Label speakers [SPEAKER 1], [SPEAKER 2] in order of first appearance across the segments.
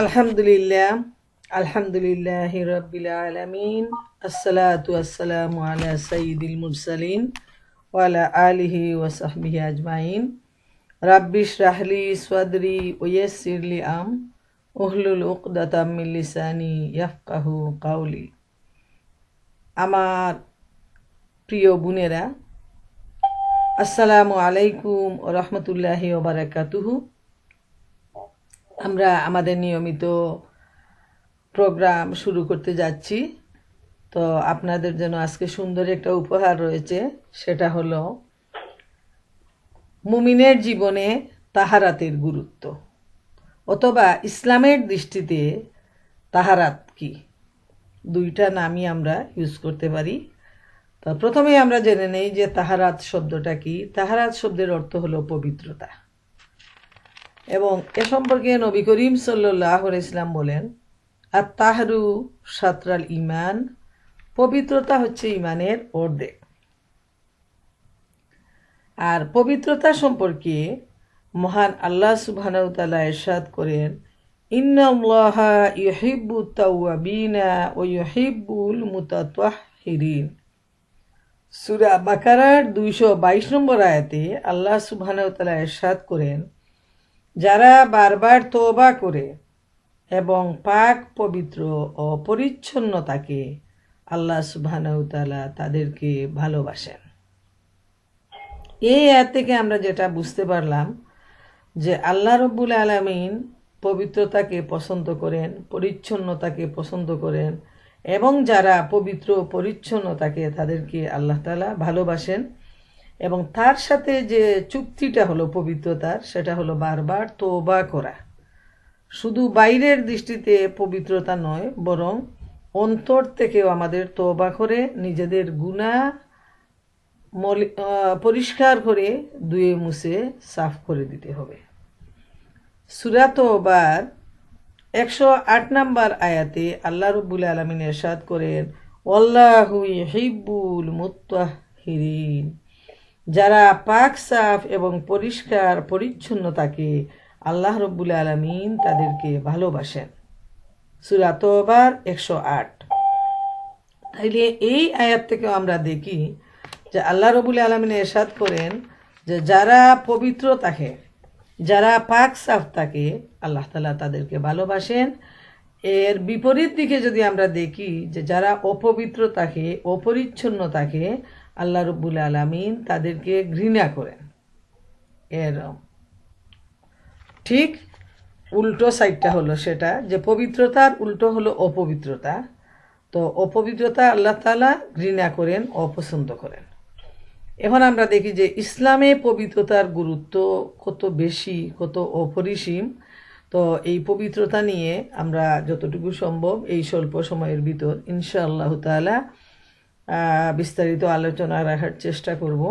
[SPEAKER 1] আলহামদুলিল্লাহ আলহামদুলিল্লাহি রাব্বিল আলামিন আসসালাতু ওয়াসসালামু আলা সাইয়্যিদিল মুরসালিন ওয়া আলা আলিহি ওয়া সাহবিহি আজমাইন রাব্বি ইশরাহ লি সাদরি ওয়া ইয়াসসির লি উহলুল উকদাতাম মিন লিসানি ইয়াফকাহু কাওলি। আমার প্রিয় বোনেরা, আসসালামু আলাইকুম ওয়া রাহমাতুল্লাহি ওয়া বারাকাতুহু। আমরা আমাদের নিয়মিত প্রোগ্রাম শুরু করতে যাচ্ছি। তো আপনাদের জন্য আজকে সুন্দর একটা উপহার রয়েছে, সেটা হলো মুমিনের জীবনে তাহারাতের গুরুত্ব, অথবা ইসলামের দৃষ্টিতে তাহারাত কি। দুইটা নামই আমরা ইউজ করতে পারি। তো প্রথমে আমরা জেনে নেই যে তাহারাত শব্দটা কি। তাহারাত শব্দের অর্থ হলো পবিত্রতা, এবং এ সম্পর্কে নবী করিম সাল্লাল্লাহু আলাইহি ওয়াসাল্লাম বলেন, আত-তাহরু শাতরাল ঈমান, পবিত্রতা হচ্ছে ঈমানের অর্ধেক। আর পবিত্রতা সম্পর্কে মহান আল্লাহ সুবহানাহু ওয়া তাআলা ইরশাদ করেন, ইন্নাল্লাহা ইউহিব্বুত তাওয়াবিনা ওয়া ইউহিব্বুল মুতাতাহহিরিন। সূরা বাকারার 222 নম্বর আয়াতে আল্লাহ সুবহানাহু ওয়া তাআলা ইরশাদ করেন, যারা বারবার তওবা করে এবং পাক পবিত্র ও পরিচ্ছন্ন থাকে, আল্লাহ সুবহানাহু ওয়া তাআলা তাদেরকে ভালোবাসেন। এই আয়াত থেকে আমরা যেটা বুঝতে পারলাম যে আল্লাহ রাব্বুল আলামিন পবিত্রতাকে পছন্দ করেন, পরিচ্ছন্নতাকে পছন্দ করেন, এবং যারা পবিত্র পরিচ্ছন্ন থাকে তাদেরকে আল্লাহ তাআলা ভালোবাসেন। এবং তার সাথে যে চুক্তিটা হলো পবিত্রতার, সেটা হলো বারবার তওবা করা। শুধু বাইরের দৃষ্টিতে পবিত্রতা নয়, বরং অন্তর থেকেও আমাদের তওবা করে নিজেদের গুনাহ পরিষ্কার করে ধুয়ে মুছে সাফ করে দিতে হবে। সূরা তওবার 108 নম্বর আয়াতে আল্লাহ রাব্বুল আলামিন ইরশাদ করেন, ওয়াল্লাহু ইউহিব্বুল মুত্তাহহিরিন। যারা পাক সাফ এবং পরিষ্কার পরিচ্ছন্ন থাকে, আল্লাহ রাব্বুল আলামিন তাদেরকে ভালোবাসেন। সূরা তওবার 108। তাইলে এই আয়াত থেকে আমরা দেখি যে আল্লাহ রাব্বুল আলামিন ইরশাদ করেন যে যারা পবিত্র থাকে, যারা পাক সাফ থাকে, আল্লাহ তাআলা তাদেরকে ভালোবাসেন। এর বিপরীত দিকে যদি আমরা দেখি যে যারা অপবিত্র থাকে, অপরিচ্ছন্ন থাকে, আল্লাহ রাব্বুল আলামিন তাদেরকে ঘৃণা করেন। এর ঠিক উল্টো সাইডটা হলো সেটা, যে পবিত্রতার উল্টো হলো অপবিত্রতা। তো অপবিত্রতা আল্লাহ তাআলা ঘৃণা করেন, অপছন্দ করেন। এখন আমরা দেখি যে ইসলামে পবিত্রতার গুরুত্ব কত বেশি, কত অপরিসীম। তো এই পবিত্রতা নিয়ে আমরা যতটুকু সম্ভব এই স্বল্প সময়ের ভিতর ইনশাআল্লাহ তাআলা বিস্তারিত আলোচনা রাখার চেষ্টা করব।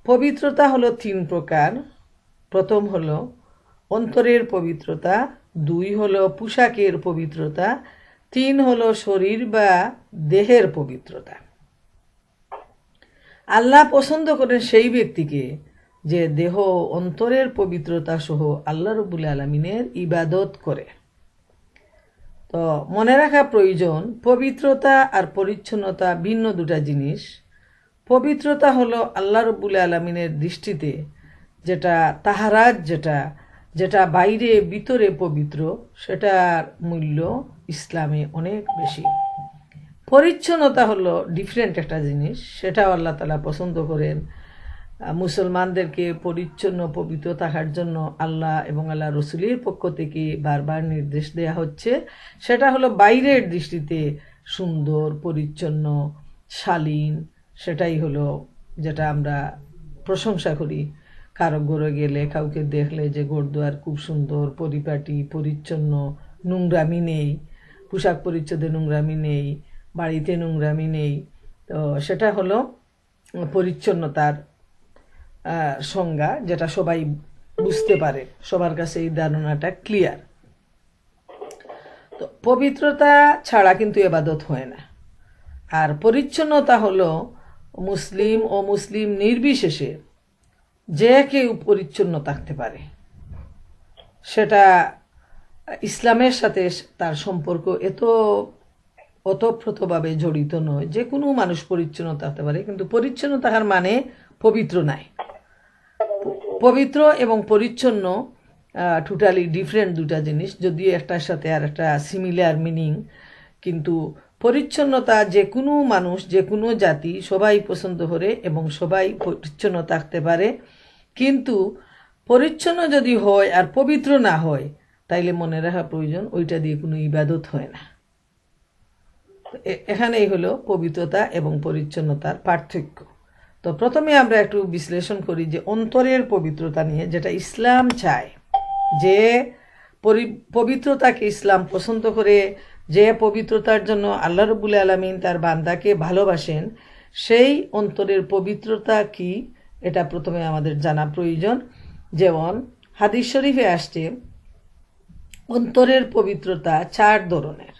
[SPEAKER 1] পবিত্রতা হলো 3 প্রকার। প্রথম হলো অন্তরের পবিত্রতা, 2 হলো পোশাকের পবিত্রতা, 3 হলো শরীর বা দেহের পবিত্রতা। আল্লাহ পছন্দ করেন সেই ব্যক্তিকে যে দেহ অন্তরের পবিত্রতা সহ আল্লাহ রাব্বুল আলামিনের ইবাদত করে। তো মনে রাখা প্রয়োজন, পবিত্রতা আর পরিচ্ছন্নতা ভিন্ন দুটা জিনিস। পবিত্রতা হলো আল্লাহ রাব্বুল আলামিনের দৃষ্টিতে যেটা তাহারাত, যেটা বাইরে ভিতরে পবিত্র, সেটার মূল্য ইসলামে অনেক বেশি। পরিচ্ছন্নতা হলো ডিফারেন্ট একটা জিনিস, সেটাও আল্লাহ তাআলা পছন্দ করেন। মুসলমানদেরকে পরিচ্ছন্ন পবিত্র থাকার জন্য আল্লাহ এবং আল্লাহ রসুলের পক্ষ থেকে বারবার নির্দেশ দেয়া হচ্ছে। সেটা হলো বাইরের দৃষ্টিতে সুন্দর, পরিচ্ছন্ন, শালীন, সেটাই হলো যেটা আমরা প্রশংসা করি। কারো ঘরে গেলে, কাউকে দেখলে যে ঘরদুয়ার খুব সুন্দর, পরিপাটি, পরিচ্ছন্ন, নোংরামি নেই, পোশাক পরিচ্ছদে নোংরামি নেই, বাড়িতে নোংরামি নেই। তো সেটা হলো পরিচ্ছন্নতার সংজ্ঞা, যেটা সবাই বুঝতে পারে, সবার কাছে এই ধারণাটা ক্লিয়ার। তো পবিত্রতা ছাড়া কিন্তু ইবাদত হয় না। আর পরিচ্ছন্নতা হলো মুসলিম ও মুসলিম নির্বিশেষে যে কেউ পরিচ্ছন্ন থাকতে পারে। সেটা ইসলামের সাথে তার সম্পর্ক এত ওতপ্রোতভাবে জড়িত নয়। যে কোনো মানুষ পরিচ্ছন্ন থাকতে পারে, কিন্তু পরিচ্ছন্ন থাকার মানে পবিত্র নাই। পবিত্র এবং পরিচ্ছন্ন টোটালি ডিফারেন্ট দুটা জিনিস, যদিও একটার সাথে আর একটা সিমিলার মিনিং। কিন্তু পরিচ্ছন্নতা যে কোনো মানুষ, যে কোনো জাতি সবাই পছন্দ করে এবং সবাই পরিচ্ছন্ন থাকতে পারে। কিন্তু পরিচ্ছন্ন যদি হয় আর পবিত্র না হয়, তাইলে মনে রাখা প্রয়োজন ওইটা দিয়ে কোনো ইবাদত হয় না। এখানেই হলো পবিত্রতা এবং পরিচ্ছন্নতার পার্থক্য। তো প্রথমে আমরা একটু বিশ্লেষণ করি যে অন্তরের পবিত্রতা নিয়ে, যেটা ইসলাম চায়, যে পবিত্রতাকে ইসলাম পছন্দ করে, যে পবিত্রতার জন্য আল্লাহ রাব্বুল আলামিন তার বান্দাকে ভালোবাসেন, সেই অন্তরের পবিত্রতা কি এটা প্রথমে আমাদের জানা প্রয়োজন। যেমন হাদিস শরীফে আসছে অন্তরের পবিত্রতা 4 ধরনের।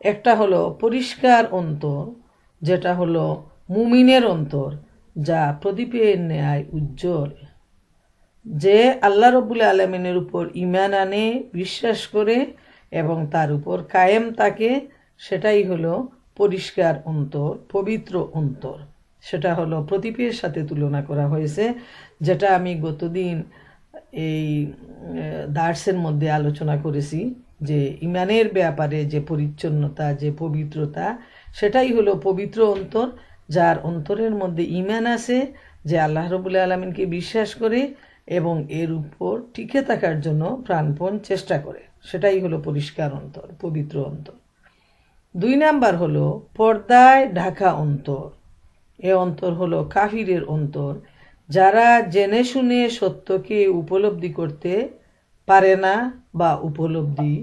[SPEAKER 1] একটা হলো পরিষ্কার অন্তর, যেটা হলো মুমিনের অন্তর, যা প্রদীপের ন্যায় উজ্জ্বল। যে আল্লাহ রাব্বুল আলামিনের উপর ঈমান আনে, বিশ্বাস করে এবং তার উপর কায়েম থাকে, সেটাই হলো পরিষ্কার অন্তর, পবিত্র অন্তর। সেটা হলো প্রদীপের সাথে তুলনা করা হয়েছে, যেটা আমি গতদিন এই দার্সের মধ্যে আলোচনা করেছি, যে ঈমানের ব্যাপারে যে পরিচ্ছন্নতা, যে পবিত্রতা, সেটাই হলো পবিত্র অন্তর। যার অন্তরের মধ্যে ঈমান আছে, যে আল্লাহ রাব্বুল আলামিনকে বিশ্বাস করে এবং এর উপর টিকে থাকার জন্য প্রাণপণ চেষ্টা করে, সেটাই হলো পরিষ্কার অন্তর, পবিত্র অন্তর। 2 নাম্বার হলো পর্দায় ঢাকা অন্তর। এ অন্তর হলো কাফিরের অন্তর, যারা জেনে শুনে সত্যকে উপলব্ধি করতে পারে না বা উপলব্ধি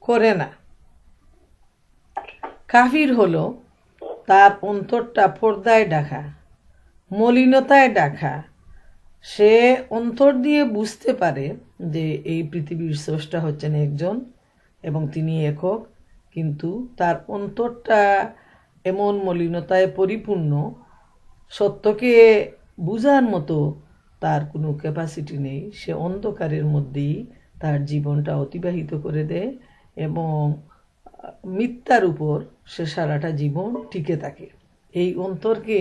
[SPEAKER 1] করে না। কাফির হলো তার অন্তরটা পর্দায় ঢাকা, মলিনতায় ঢাকা। সে অন্তর দিয়ে বুঝতে পারে যে এই পৃথিবীর স্রষ্টা হচ্ছেন একজন এবং তিনি একক, কিন্তু তার অন্তরটা এমন মলিনতায় পরিপূর্ণ, সত্যকে বুঝার মতো তার কোনো ক্যাপাসিটি নেই। সে অন্ধকারের মধ্যেই তার জীবনটা অতিবাহিত করে দেয় এবং মিথ্যার উপর সে সারাটা জীবন টিকে থাকে। এই অন্তরকে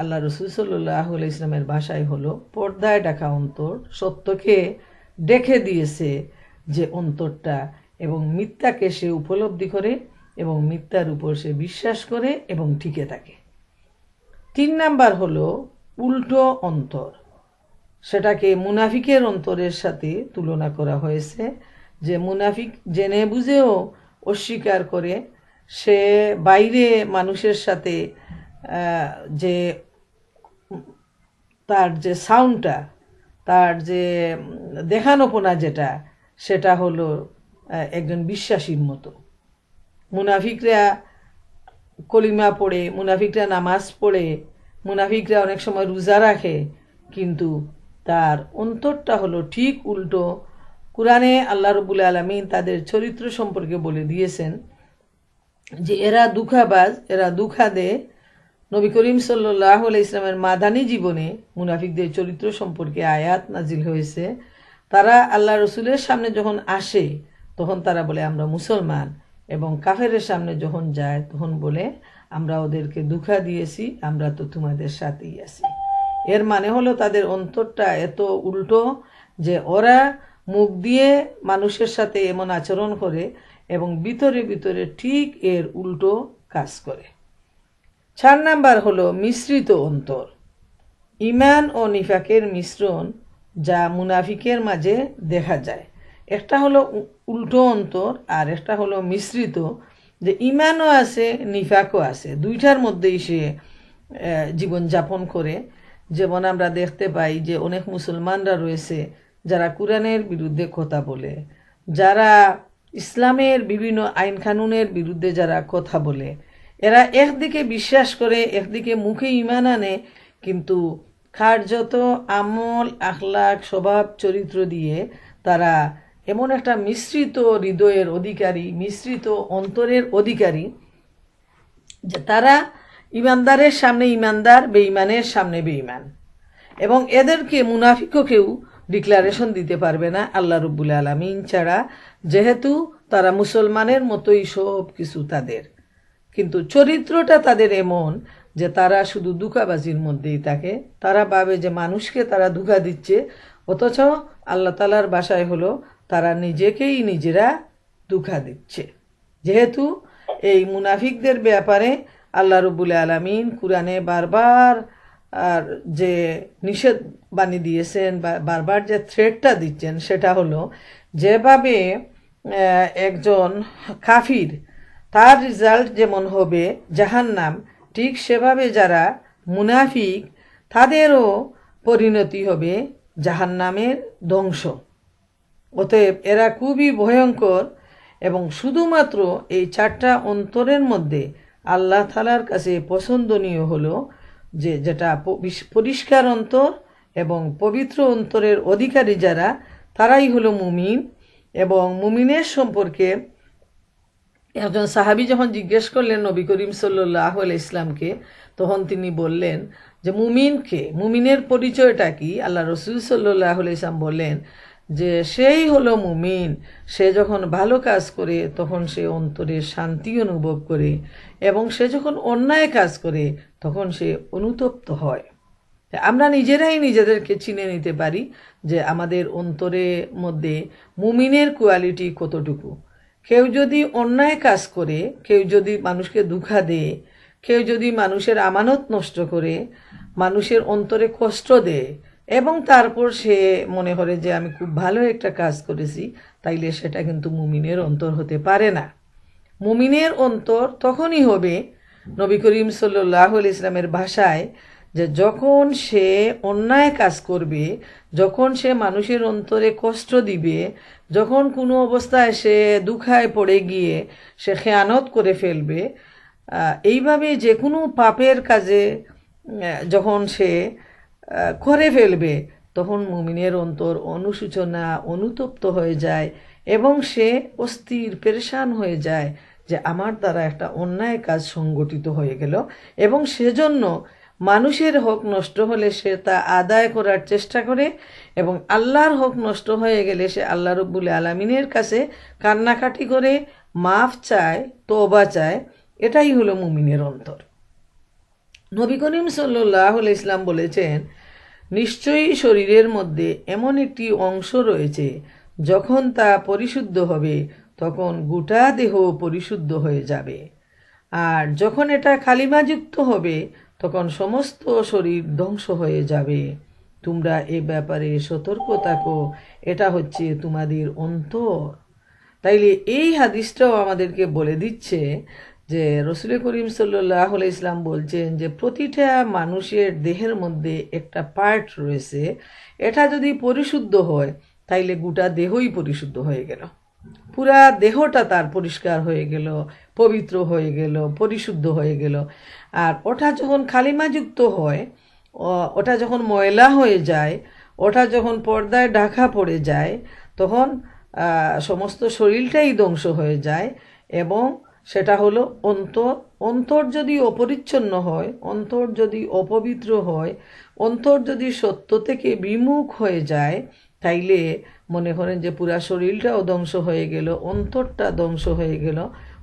[SPEAKER 1] আল্লাহ রাসূল সাল্লাল্লাহু আলাইহি ওয়াসাল্লামের ভাষায় হলো পর্দায় ঢাকা অন্তর। সত্যকে ডেকে দিয়েছে যে অন্তরটা, এবং মিথ্যাকে সে উপলব্ধি করে এবং মিথ্যার উপর সে বিশ্বাস করে এবং টিকে থাকে। 3 নাম্বার হলো উল্টো অন্তর। সেটাকে মুনাফিকের অন্তরের সাথে তুলনা করা হয়েছে, যে মুনাফিক জেনে বুঝেও অস্বীকার করে। সে বাইরে মানুষের সাথে যে তার যে সাউন্ডটা, তার যে দেখানোপনা, যেটা সেটা হলো একজন বিশ্বাসীর মতো। মুনাফিকরা কলিমা পড়ে, মুনাফিকরা নামাজ পড়ে, মুনাফিকরা অনেক সময় রোজা রাখে, কিন্তু তার অন্তরটা হলো ঠিক উল্টো। কুরআনে আল্লাহ রাব্বুল আলামিন তাদের চরিত্র সম্পর্কে বলে দিয়েছেন যে এরা দুঃখাবাজ, এরা দুঃখা দেয়। নবী করিম সাল্লাল্লাহু আলাইহি ওয়াসাল্লামের মাদানী জীবনে মুনাফিকদের চরিত্র সম্পর্কে আয়াত নাজিল হয়েছে। তারা আল্লাহ রসুলের সামনে যখন আসে তখন তারা বলে আমরা মুসলমান, এবং কাফেরের সামনে যখন যায় তখন বলে আমরা ওদেরকে ধোঁকা দিয়েছি, আমরা তো তোমাদের সাথেই আছি। এর মানে হলো তাদের অন্তরটা এত উল্টো যে ওরা মুখ দিয়ে মানুষের সাথে এমন আচরণ করে এবং ভিতরে ভিতরে ঠিক এর উল্টো কাজ করে। 4 নাম্বার হলো মিশ্রিত অন্তর। ঈমান ও নিফাকের মিশ্রণ, যা মুনাফিকের মাঝে দেখা যায়। একটা হলো উল্টো অন্তর আর একটা হলো মিশ্রিত, যে ঈমানও আছে নিফাকও আছে, দুইটার মধ্যেই সে জীবনযাপন করে। যেমন আমরা দেখতে পাই যে অনেক মুসলমানরা রয়েছে যারা কুরআনের বিরুদ্ধে কথা বলে, যারা ইসলামের বিভিন্ন আইন কানুনের বিরুদ্ধে যারা কথা বলে। এরা একদিকে বিশ্বাস করে, একদিকে মুখে ঈমান আনে, কিন্তু কার্যত আমল, আখলাক, স্বভাব, চরিত্র দিয়ে তারা এমন একটা মিশ্রিত হৃদয়ের অধিকারী, মিশ্রিত অন্তরের অধিকারী, যে তারা ইমানদারের সামনে ইমানদার, বেঈমানের সামনে বেঈমান। এবং এদেরকে মুনাফিককেও ডিক্লারেশন দিতে পারবে না আল্লাহ রব্বুল আলামিন ছাড়া, যেহেতু তারা মুসলমানের মতোই সব কিছু তাদের, কিন্তু চরিত্রটা তাদের এমন যে তারা শুধু ধোঁকাবাজির মধ্যেই থাকে। তারা ভাবে যে মানুষকে তারা ধোঁকা দিচ্ছে, অথচ আল্লাহ তাআলার ভাষায় হলো তারা নিজেকেই নিজেরা ধোঁকা দিচ্ছে। যেহেতু এই মুনাফিকদের ব্যাপারে আল্লাহ রব্বুল আলামিন কুরআনে বারবার আর যে নিষেধ বাণী দিয়েছেন, বারবার যে থ্রেটটা দিচ্ছেন, সেটা হলো যেভাবে একজন কাফির তার রেজাল্ট যেমন হবে জাহান্নাম, ঠিক সেভাবে যারা মুনাফিক তাদেরও পরিণতি হবে জাহান্নামের ধ্বংস। অতএব এরা খুবই ভয়ঙ্কর, এবং শুধুমাত্র এই 4টা অন্তরের মধ্যে আল্লাহ তাআলার কাছে পছন্দনীয় হলো যেটা পরিষ্কার অন্তর এবং পবিত্র অন্তরের অধিকারী যারা, তারাই হলো মুমিন। এবং মুমিনের সম্পর্কে একজন সাহাবী যখন জিজ্ঞেস করলেন নবী করিম সাল্লাল্লাহু আলাইহি ইসলামকে, তখন তিনি বললেন যে মুমিনকে, মুমিনের পরিচয়টা কি? আল্লাহ রসুল সাল্লাল্লাহু আলাইহি ইসলাম বললেন যে সেই হলো মুমিন, সে যখন ভালো কাজ করে তখন সে অন্তরে শান্তি অনুভব করে, এবং সে যখন অন্যায় কাজ করে তখন সে অনুতপ্ত হয়। আমরা নিজেরাই নিজেদেরকে চিনে নিতে পারি যে আমাদের অন্তরের মধ্যে মুমিনের কোয়ালিটি কতটুকু। কেউ যদি অন্যায় কাজ করে, কেউ যদি মানুষকে ধোঁকা দেয়, কেউ যদি মানুষের আমানত নষ্ট করে, মানুষের অন্তরে কষ্ট দেয়, এবং তারপর সে মনে করে যে আমি খুব ভালো একটা কাজ করেছি, তাইলে সেটা কিন্তু মুমিনের অন্তর হতে পারে না। মুমিনের অন্তর তখনই হবে নবী করিম সাল্লাল্লাহু আলাইহি ইসলামের ভাষায় যে যখন সে অন্যায় কাজ করবে, যখন সে মানুষের অন্তরে কষ্ট দিবে, যখন কোনো অবস্থায় সে দুঃখায় পড়ে গিয়ে সে খেয়ানত করে ফেলবে, এইভাবে যে কোনো পাপের কাজে যখন সে করে ফেলবে, তখন মুমিনের অন্তর অনুশোচনা, অনুতপ্ত হয়ে যায়, এবং সে অস্থির পেরেশান হয়ে যায় যে আমার দ্বারা একটা অন্যায় কাজ সংগঠিত হয়ে গেল, এবং সেজন্য মানুষের হক নষ্ট হলে সে তা আদায় করার চেষ্টা করে, এবং আল্লাহর হক নষ্ট হয়ে গেলে সে আল্লাহ রব্বুল আলামিনের কাছে কান্নাকাটি করে মাফ চায়, তওবা চায়। এটাই হলো মুমিনের অন্তর। নবী করিম সাল্লাল্লাহু আলাইহি ইসলাম বলেছেন, নিশ্চয়ই শরীরের মধ্যে এমন একটি অংশ রয়েছে যখন তা পরিশুদ্ধ হবে তখন গোটা দেহ পরিশুদ্ধ হয়ে যাবে, আর যখন এটা কালিমাযুক্ত হবে তখন সমস্ত শরীর ধ্বংস হয়ে যাবে। তোমরা এ ব্যাপারে সতর্ক থাকো, এটা হচ্ছে তোমাদের অন্তর। তাইলে এই হাদিসটাও আমাদেরকে বলে দিচ্ছে যে রসুল করিম সাল্লাল্লাহু আলাইহি ইসলাম বলছেন যে প্রতিটা মানুষের দেহের মধ্যে একটা পার্ট রয়েছে, এটা যদি পরিশুদ্ধ হয় তাইলে গোটা দেহই পরিশুদ্ধ হয়ে গেল, পুরা দেহটা তার পরিষ্কার হয়ে গেল, পবিত্র হয়ে গেল, পরিশুদ্ধ হয়ে গেল। আর ওটা যখন কালিমাযুক্ত হয়, ওটা যখন ময়লা হয়ে যায়, ওটা যখন পর্দায় ঢাকা পড়ে যায়, তখন সমস্ত শরীরটাই ধ্বংস হয়ে যায়। এবং সেটা হলো অন্তর। অন্তর যদি অপরিচ্ছন্ন হয়, অন্তর যদি অপবিত্র হয়, অন্তর যদি সত্য থেকে বিমুখ হয়ে যায়, তাইলে মনে করেন যে পুরা শরীরটাও ধ্বংস হয়ে গেল, অন্তরটা ধ্বংস হয়ে গেল,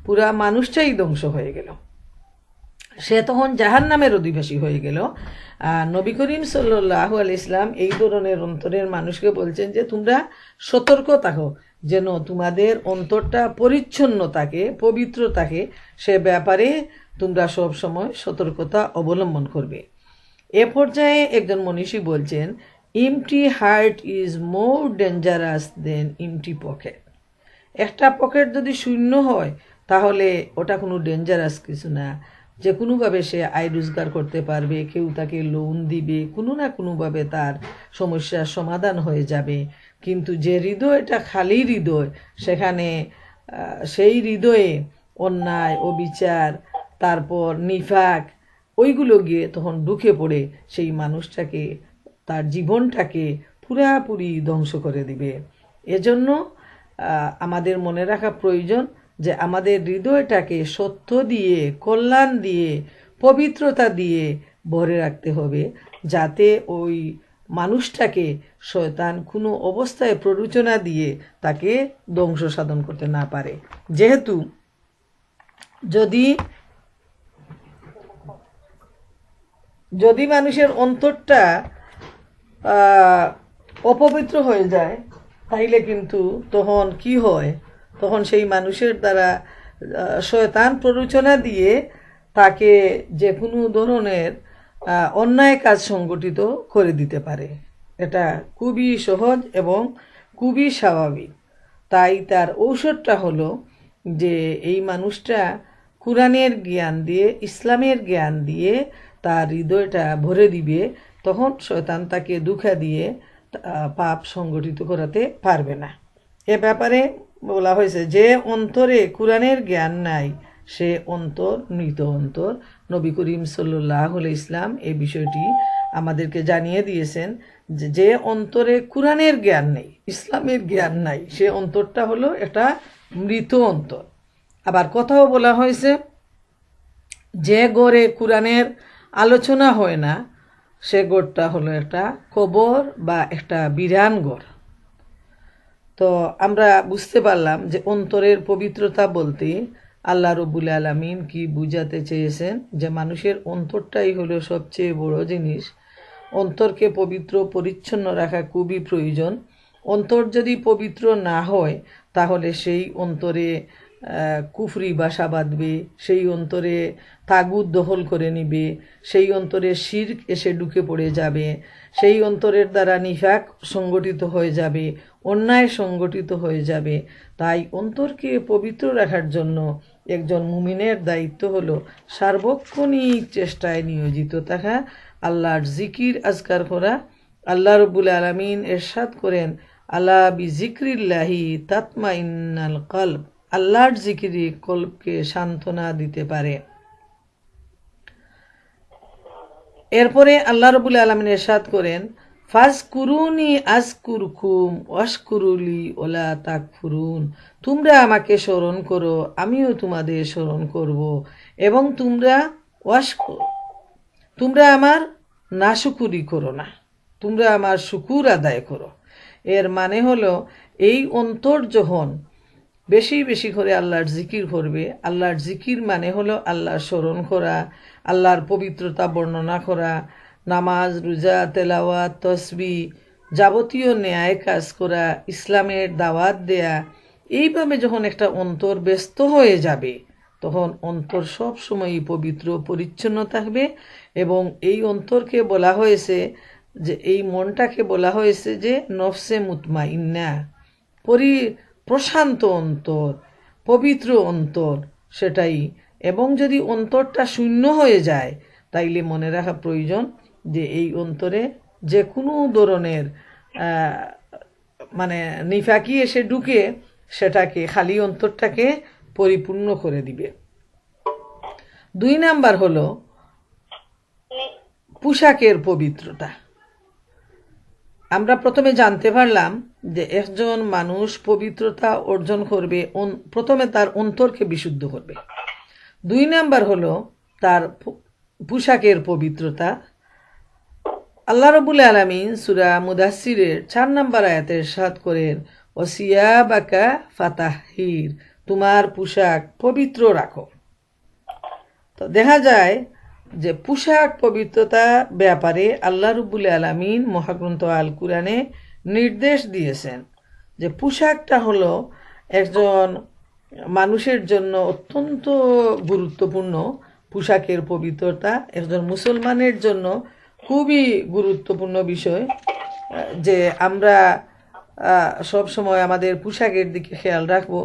[SPEAKER 1] পুরা মানুষটাই ধ্বংস হয়ে গেল, সে তখন জাহান্নামের অধিবাসী হয়ে গেল। আর নবী করিম সাল্লাল্লাহু আলাইহি ইসলাম এই ধরনের অন্তরের মানুষকে বলছেন যে তোমরা সতর্ক থাকো, যেন তোমাদের অন্তরটা পরিচ্ছন্ন থাকে, পবিত্র থাকে, সে ব্যাপারে তোমরা সব সময় সতর্কতা অবলম্বন করবে। এ পর্যায়ে একজন মনীষী বলছেন, empty heart is more dangerous than empty pocket. একটা পকেট যদি শূন্য হয় তাহলে ওটা কোনো ডেঞ্জারাস কিছু না, যে কোনোভাবে সে আয় রোজগার করতে পারবে, কেউ তাকে লোন দিবে, কোনো না কোনোভাবে তার সমস্যার সমাধান হয়ে যাবে। কিন্তু যে হৃদয়টা খালি হৃদয়, সেখানে সেই হৃদয়ে অন্যায়, অবিচার, তারপর নিফাক, ওইগুলো গিয়ে তখন ঢুকে পড়ে সেই মানুষটাকে, তার জীবনটাকে পুরাপুরি ধ্বংস করে দিবে। এজন্য আমাদের মনে রাখা প্রয়োজন যে আমাদের হৃদয়টাকে সত্য দিয়ে, কল্যাণ দিয়ে, পবিত্রতা দিয়ে ভরে রাখতে হবে, যাতে ওই মানুষটাকে শয়তান কোনো অবস্থায় প্ররোচনা দিয়ে তাকে ধ্বংস সাধন করতে না পারে। যেহেতু যদি মানুষের অন্তরটা অপবিত্র হয়ে যায়, তাইলে কিন্তু তখন কি হয়, তখন সেই মানুষের দ্বারা শয়তান প্ররোচনা দিয়ে তাকে যে কোনো ধরনের অন্যায় কাজ সংগঠিত করে দিতে পারে। এটা খুবই সহজ এবং খুবই স্বাভাবিক। তাই তার ঔষধটা হলো যে এই মানুষটা কোরআনের জ্ঞান দিয়ে, ইসলামের জ্ঞান দিয়ে তার হৃদয়টা ভরে দিবে, তখন শয়তান তাকে ধোঁকা দিয়ে পাপ সংগঠিত করাতে পারবে না। এ ব্যাপারে বলা হয়েছে যে অন্তরে কোরআনের জ্ঞান নাই সে অন্তর মৃত অন্তর। নবী করিম সাল্লাল্লাহু আলাইহি ইসলাম এই বিষয়টি আমাদেরকে জানিয়ে দিয়েছেন যে অন্তরে কোরআনের জ্ঞান নেই, ইসলামের জ্ঞান নাই, সে অন্তরটা হলো একটা মৃত অন্তর। আবার কথাও বলা হয়েছে যে ঘরে কোরআনের আলোচনা হয় না সে ঘরটা হলো একটা কবর বা একটা বিরান ঘর। তো আমরা বুঝতে পারলাম যে অন্তরের পবিত্রতা বলতে আল্লাহ রব্বুল আলামিন কি বুঝাতে চেয়েছেন, যে মানুষের অন্তরটাই হলো সবচেয়ে বড় জিনিস। অন্তরকে পবিত্র পরিচ্ছন্ন রাখা খুবই প্রয়োজন। অন্তর যদি পবিত্র না হয় তাহলে সেই অন্তরে কুফরি বাসা বাঁধবে, সেই অন্তরে তাগুত দখল করে নিবে, সেই অন্তরে শিরক এসে ঢুকে পড়ে যাবে, সেই অন্তরের দ্বারা নিফাক সংগঠিত হয়ে যাবে, অন্যায় সংগঠিত হয়ে যাবে। তাই অন্তরকে পবিত্র রাখার জন্য একজন মুমিনের দায়িত্ব হলো সার্বক্ষণিক চেষ্টায় নিয়োজিত থাকা, আল্লাহর জিকির আজকার করা। আল্লাহ রব্বুল আলামিন ইরশাদ করেন, আলা বিজিক্রিল্লাহি তাতমাইন্নাল কলব, আল্লাহর জিকিরই কলবকে সান্ত্বনা দিতে পারে। এরপরে আল্লাহ রব্বুল আলামিন ইরশাদ করেন, ফাজকুরুনি আজকুরকুম ওয়াশকুরুলি ওয়ালা তাকফুরুন, তোমরা আমাকে স্মরণ করো আমিও তোমাদের স্মরণ করব, এবং তোমরা আমার নাশুকুরি করো না, তোমরা আমার শুকুর আদায় করো। এর মানে হলো এই অন্তর যখন বেশি বেশি করে আল্লাহর জিকির করবে, আল্লাহর জিকির মানে হলো আল্লাহর স্মরণ করা, আল্লাহর পবিত্রতা বর্ণনা করা, নামাজ, রোজা, তেলাওয়াত, তসবিহ, যাবতীয় ন্যায় কাজ করা, ইসলামের দাওয়াত দেয়া। এইভাবে যখন একটা অন্তর ব্যস্ত হয়ে যাবে তখন অন্তর সব সময়ই পবিত্র পরিচ্ছন্ন থাকবে। এবং এই অন্তরকে বলা হয়েছে যে, এই মনটাকে বলা হয়েছে যে নফসে মুতমাইন্না, প্রশান্ত অন্তর, পবিত্র অন্তর সেটাই। এবং যদি অন্তরটা শূন্য হয়ে যায় তাইলে মনে রাখা প্রয়োজন যে এই অন্তরে যে কোনো ধরনের নিফাকি এসে ঢুকে সেটাকে, খালি অন্তরটাকে পরিপূর্ণ করে দিবে। 2 নাম্বার হলো পোশাকের পবিত্রতা। আমরা প্রথমে জানতে পারলাম যে একজন মানুষ পবিত্রতা অর্জন করবে, প্রথমে তার অন্তরকে বিশুদ্ধ করবে। 2 নাম্বার হলো তার পোশাকের পবিত্রতা। আল্লাহ রাব্বুল আলামিন সূরা মুদাসসিরের 4 নাম্বার আয়াতে ইরশাদ করেন, ওয়াসিয়াবাকা ফাতাহির, তোমার পোশাক পবিত্র রাখো। তো দেখা যায় যে পোশাক পবিত্রতা ব্যাপারে আল্লাহ রাব্বুল আলামিন মহাগ্রন্থ আল কুরআনে নির্দেশ দিয়েছেন যে পোশাকটা হলো একজন মানুষের জন্য অত্যন্ত গুরুত্বপূর্ণ। পোশাকের পবিত্রতা একজন মুসলমানের জন্য খুবই গুরুত্বপূর্ণ বিষয়, যে আমরা সব সময় আমাদের পোশাকের দিকে খেয়াল রাখবো।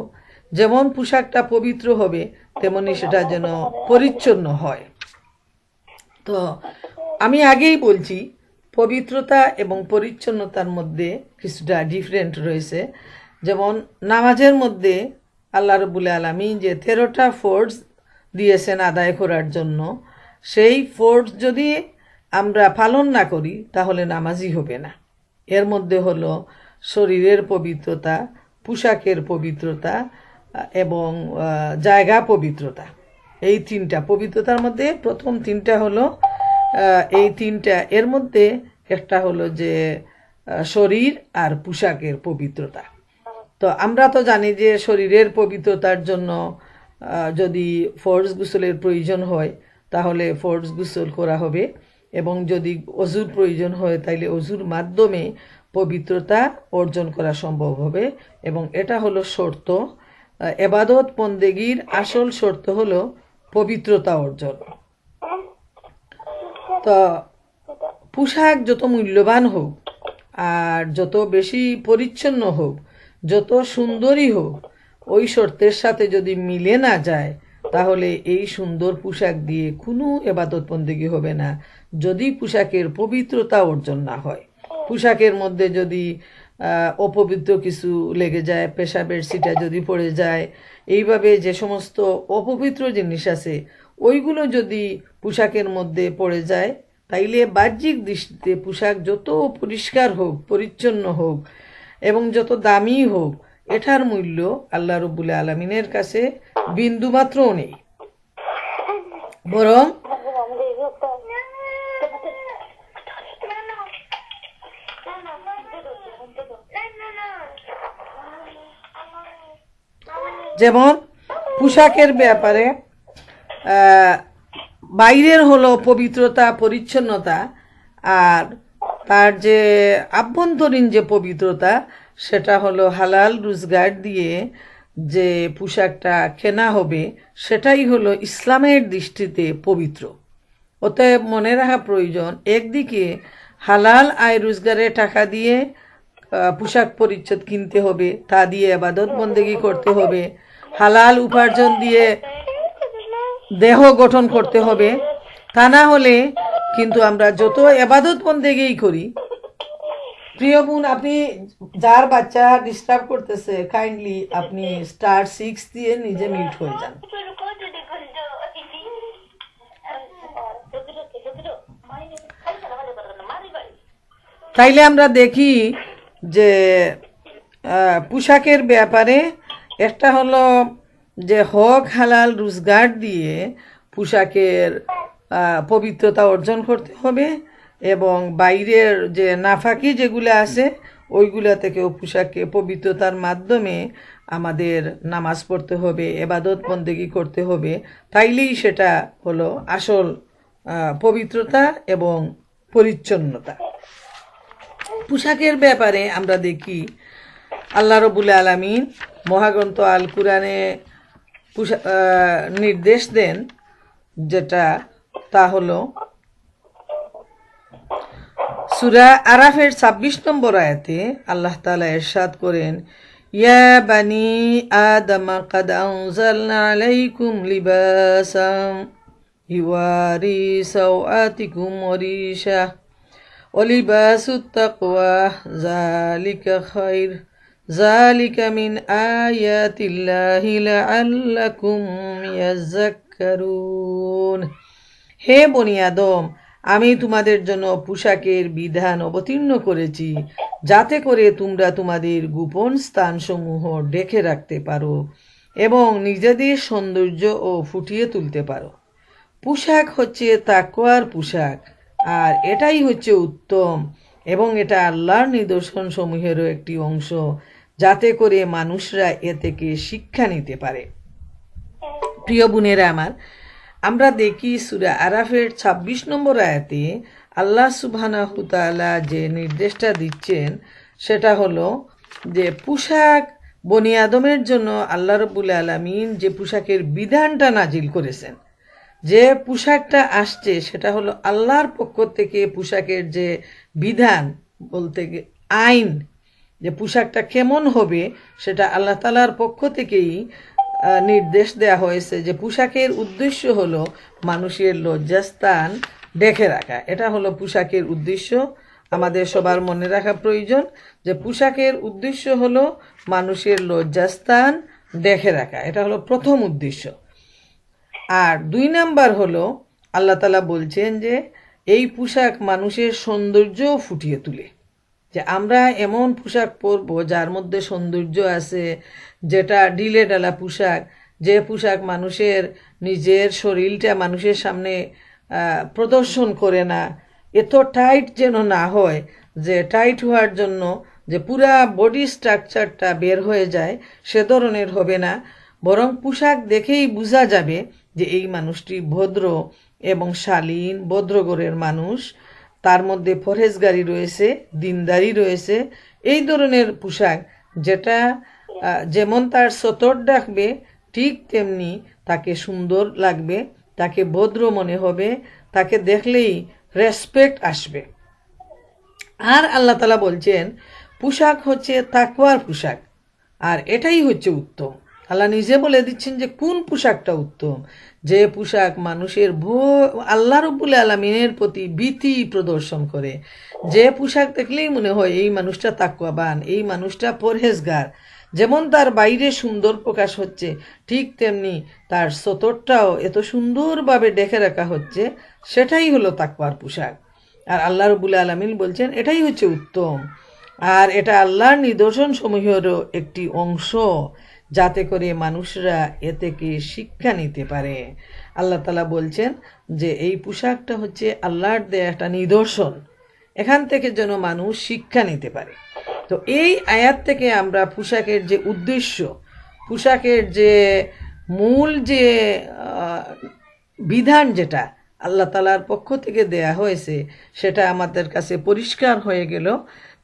[SPEAKER 1] যেমন পোশাকটা পবিত্র হবে তেমনি সেটা যেন পরিচ্ছন্ন হয়। তো আমি আগেই বলছি পবিত্রতা এবং পরিচ্ছন্নতার মধ্যে কিছুটা ডিফারেন্ট রয়েছে। যেমন নামাজের মধ্যে আল্লাহ রাব্বুল আলামিন যে 13টা ফরজ দিয়েছেন আদায় করার জন্য, সেই ফরজ যদি আমরা পালন না করি তাহলে নামাজই হবে না। এর মধ্যে হলো শরীরের পবিত্রতা, পোশাকের পবিত্রতা এবং জায়গা পবিত্রতা। এই 3টা পবিত্রতার মধ্যে প্রথম 3টা হলো এই 3টা। এর মধ্যে একটা হলো যে শরীর আর পোশাকের পবিত্রতা। তো আমরা তো জানি যে শরীরের পবিত্রতার জন্য যদি ফরজ গোসলের প্রয়োজন হয় তাহলে ফরজ গোসল করা হবে, এবং যদি অজুর প্রয়োজন হয় তাইলে অজুর মাধ্যমে পবিত্রতা অর্জন করা সম্ভব হবে, এবং এটা হলো শর্ত। এবাদত বন্দেগীর আসল শর্ত হলো পবিত্রতা অর্জন। তো পোশাক যত মূল্যবান হোক আর যত বেশি পরিচ্ছন্ন হোক, যত সুন্দরই হোক, ওই শর্তের সাথে যদি মিলে না যায় তাহলে এই সুন্দর পোশাক দিয়ে কোনো এবাদত বন্দেগী হবে না, যদি পোশাকের পবিত্রতা অর্জন না হয়। পোশাকের মধ্যে যদি অপবিত্র কিছু লেগে যায়, পেশাবের ছিটা যদি পড়ে যায়, এইভাবে যে সমস্ত অপবিত্র জিনিস আছে ওইগুলো যদি পোশাকের মধ্যে পড়ে যায়, তাইলে বাহ্যিক দৃষ্টিতে পোশাক যত পরিষ্কার হোক, পরিচ্ছন্ন হোক এবং যত দামি হোক, এটার মূল্য আল্লাহ রব্বুল আলামিনের কাছে বিন্দুমাত্রও নেই। বরং যেমন পোশাকের ব্যাপারে বাইরের হলো পবিত্রতা, পরিচ্ছন্নতা, আর তার যে আভ্যন্তরীণ যে পবিত্রতা সেটা হলো হালাল রোজগার দিয়ে যে পোশাকটা কেনা হবে সেটাই হলো ইসলামের দৃষ্টিতে পবিত্র। অতএব মনে রাখা প্রয়োজন, একদিকে হালাল আয় রোজগারে টাকা দিয়ে পোশাক পরিচ্ছদ কিনতে হবে, তা দিয়ে ইবাদত বন্দেগী করতে হবে, হালাল উপার্জন দিয়ে দেহ গঠন করতে হবে। তা না হলে কিন্তু আমরা যত ইবাদত বন্দেগী করি, প্রিয় বোন, আপনি যার বাচ্চা ডিস্টার্ব করতেছে কাইন্ডলি আপনি *6 দিয়ে নিজে মিউট হয়ে যান। তাইলে আমরা দেখি যে পোশাকের ব্যাপারে একটা হলো যে হক হালাল রোজগার দিয়ে পোশাকের পবিত্রতা অর্জন করতে হবে, এবং বাইরের যে নাফাকি যেগুলো আছে ওইগুলা থেকেও পোশাককে পবিত্রতার মাধ্যমে আমাদের নামাজ পড়তে হবে, ইবাদত বন্দেগী করতে হবে। তাইলেই সেটা হলো আসল পবিত্রতা এবং পরিচ্ছন্নতা। পোশাকের ব্যাপারে আমরা দেখি আল্লাহ রব্বুল আলামিন মহাগ্রন্থ আল কুরআনে নির্দেশ দেন, যেটা তা হলো সূরা আরাফের 26 নম্বর আয়াতে আল্লাহ তাআলা ইরশাদ করেন, ইয়া বানি আদম কাদ আনজালনা আলাইকুম লিবাসাম ইওয়ারি সাওআতিকুম ওয়ারিশা ওয়ালিবাসুত তাকওয়া যালিকা খায়র যালিকা মিন আয়াতিল্লাহি লাআল্লাকুম ইয়াযাক্কারুন। হে বনি আদম, আমি তোমাদের জন্য পোশাকের বিধান অবতীর্ণ করেছি যাতে করে তোমরা তোমাদের গোপন স্থানসমূহ ঢেকে রাখতে পারো এবং নিজেদের সৌন্দর্য ও ফুটিয়ে তুলতে পারো। পোশাক হচ্ছে তাকওয়ার পোশাক, আর এটাই হচ্ছে উত্তম, এবং এটা আল্লাহর নিদর্শন সমূহেরও একটি অংশ, যাতে করে মানুষরা এ থেকে শিক্ষা নিতে পারে। প্রিয় বোনেরা আমার, আমরা দেখি সূরা আরাফের 26 নম্বর আয়াতে আল্লাহ সুবহানাহু তাআলা যে নির্দেশটা দিচ্ছেন সেটা হলো যে পোশাক বনি আদমের জন্য আল্লাহ রাব্বুল আলামিন যে পোশাকের বিধানটা নাজিল করেছেন, যে পোশাকটা আসছে সেটা হলো আল্লাহর পক্ষ থেকে। পোশাকের যে বিধান বলতে আইন, যে পোশাকটা কেমন হবে সেটা আল্লাহ তাআলার পক্ষ থেকেই নির্দেশ দেয়া হয়েছে, যে পোশাকের উদ্দেশ্য হলো মানুষের লজ্জাস্থান ঢেকে রাখা। এটা হলো পোশাকের উদ্দেশ্য। আমাদের সবার মনে রাখা প্রয়োজন যে পোশাকের উদ্দেশ্য হলো মানুষের লজ্জাস্থান ঢেকে রাখা, এটা হলো প্রথম উদ্দেশ্য। আর 2 নাম্বার হলো আল্লাহ তাআলা বলছেন যে এই পোশাক মানুষের সৌন্দর্য ফুটিয়ে তুলে, যে আমরা এমন পোশাক পরবো যার মধ্যে সৌন্দর্য আছে, যেটা ঢিলে ঢালা পোশাক, যে পোশাক মানুষের নিজের শরীরটা মানুষের সামনে প্রদর্শন করে না, এত টাইট যেন না হয়, যে টাইট হওয়ার জন্য যে পুরা বডি স্ট্রাকচারটা বের হয়ে যায়, সে ধরনের হবে না। বরং পোশাক দেখেই বোঝা যাবে যে এই মানুষটি ভদ্র এবং শালীন, ভদ্রঘরের মানুষ, তার মধ্যে পরহেজগারি রয়েছে, দিনদারি রয়েছে। এই ধরনের পোশাক যেটা যেমন তার সতর ডাকবে, ঠিক তেমনি তাকে সুন্দর লাগবে, তাকে ভদ্র মনে হবে, তাকে দেখলেই রেসপেক্ট আসবে। আর আল্লাহ তাআলা বলছেন পোশাক হচ্ছে তাকওয়ার পোশাক, আর এটাই হচ্ছে উত্তম। আল্লাহ নিজে বলে দিচ্ছেন যে কোন পোশাকটা উত্তম, যে পোশাক মানুষের আল্লাহ রাব্বুল আলামিনের প্রতি ভীতি প্রদর্শন করে, যে পোশাক দেখলেই মনে হয় এই মানুষটা তাকওয়াবান, এই মানুষটা পরহেজগার। যেমন তার বাইরে সুন্দর প্রকাশ হচ্ছে, ঠিক তেমনি তার সতরটাও এত সুন্দরভাবে ডেকে রাখা হচ্ছে, সেটাই হলো তাকওয়ার পোশাক। আর আল্লাহ রাব্বুল আলামিন বলছেন এটাই হচ্ছে উত্তম। আর এটা আল্লাহর নিদর্শন সমূহেরও একটি অংশ, যাতে করে মানুষরা এ থেকে শিক্ষা নিতে পারে। আল্লাহ তাআলা বলছেন যে এই পোশাকটা হচ্ছে আল্লাহর দেয়া একটা নিদর্শন, এখান থেকে যেন মানুষ শিক্ষা নিতে পারে। তো এই আয়াত থেকে আমরা পোশাকের যে উদ্দেশ্য, পোশাকের যে মূল যে বিধান, যেটা আল্লাহ তাআলার পক্ষ থেকে দেয়া হয়েছে, সেটা আমাদের কাছে পরিষ্কার হয়ে গেল।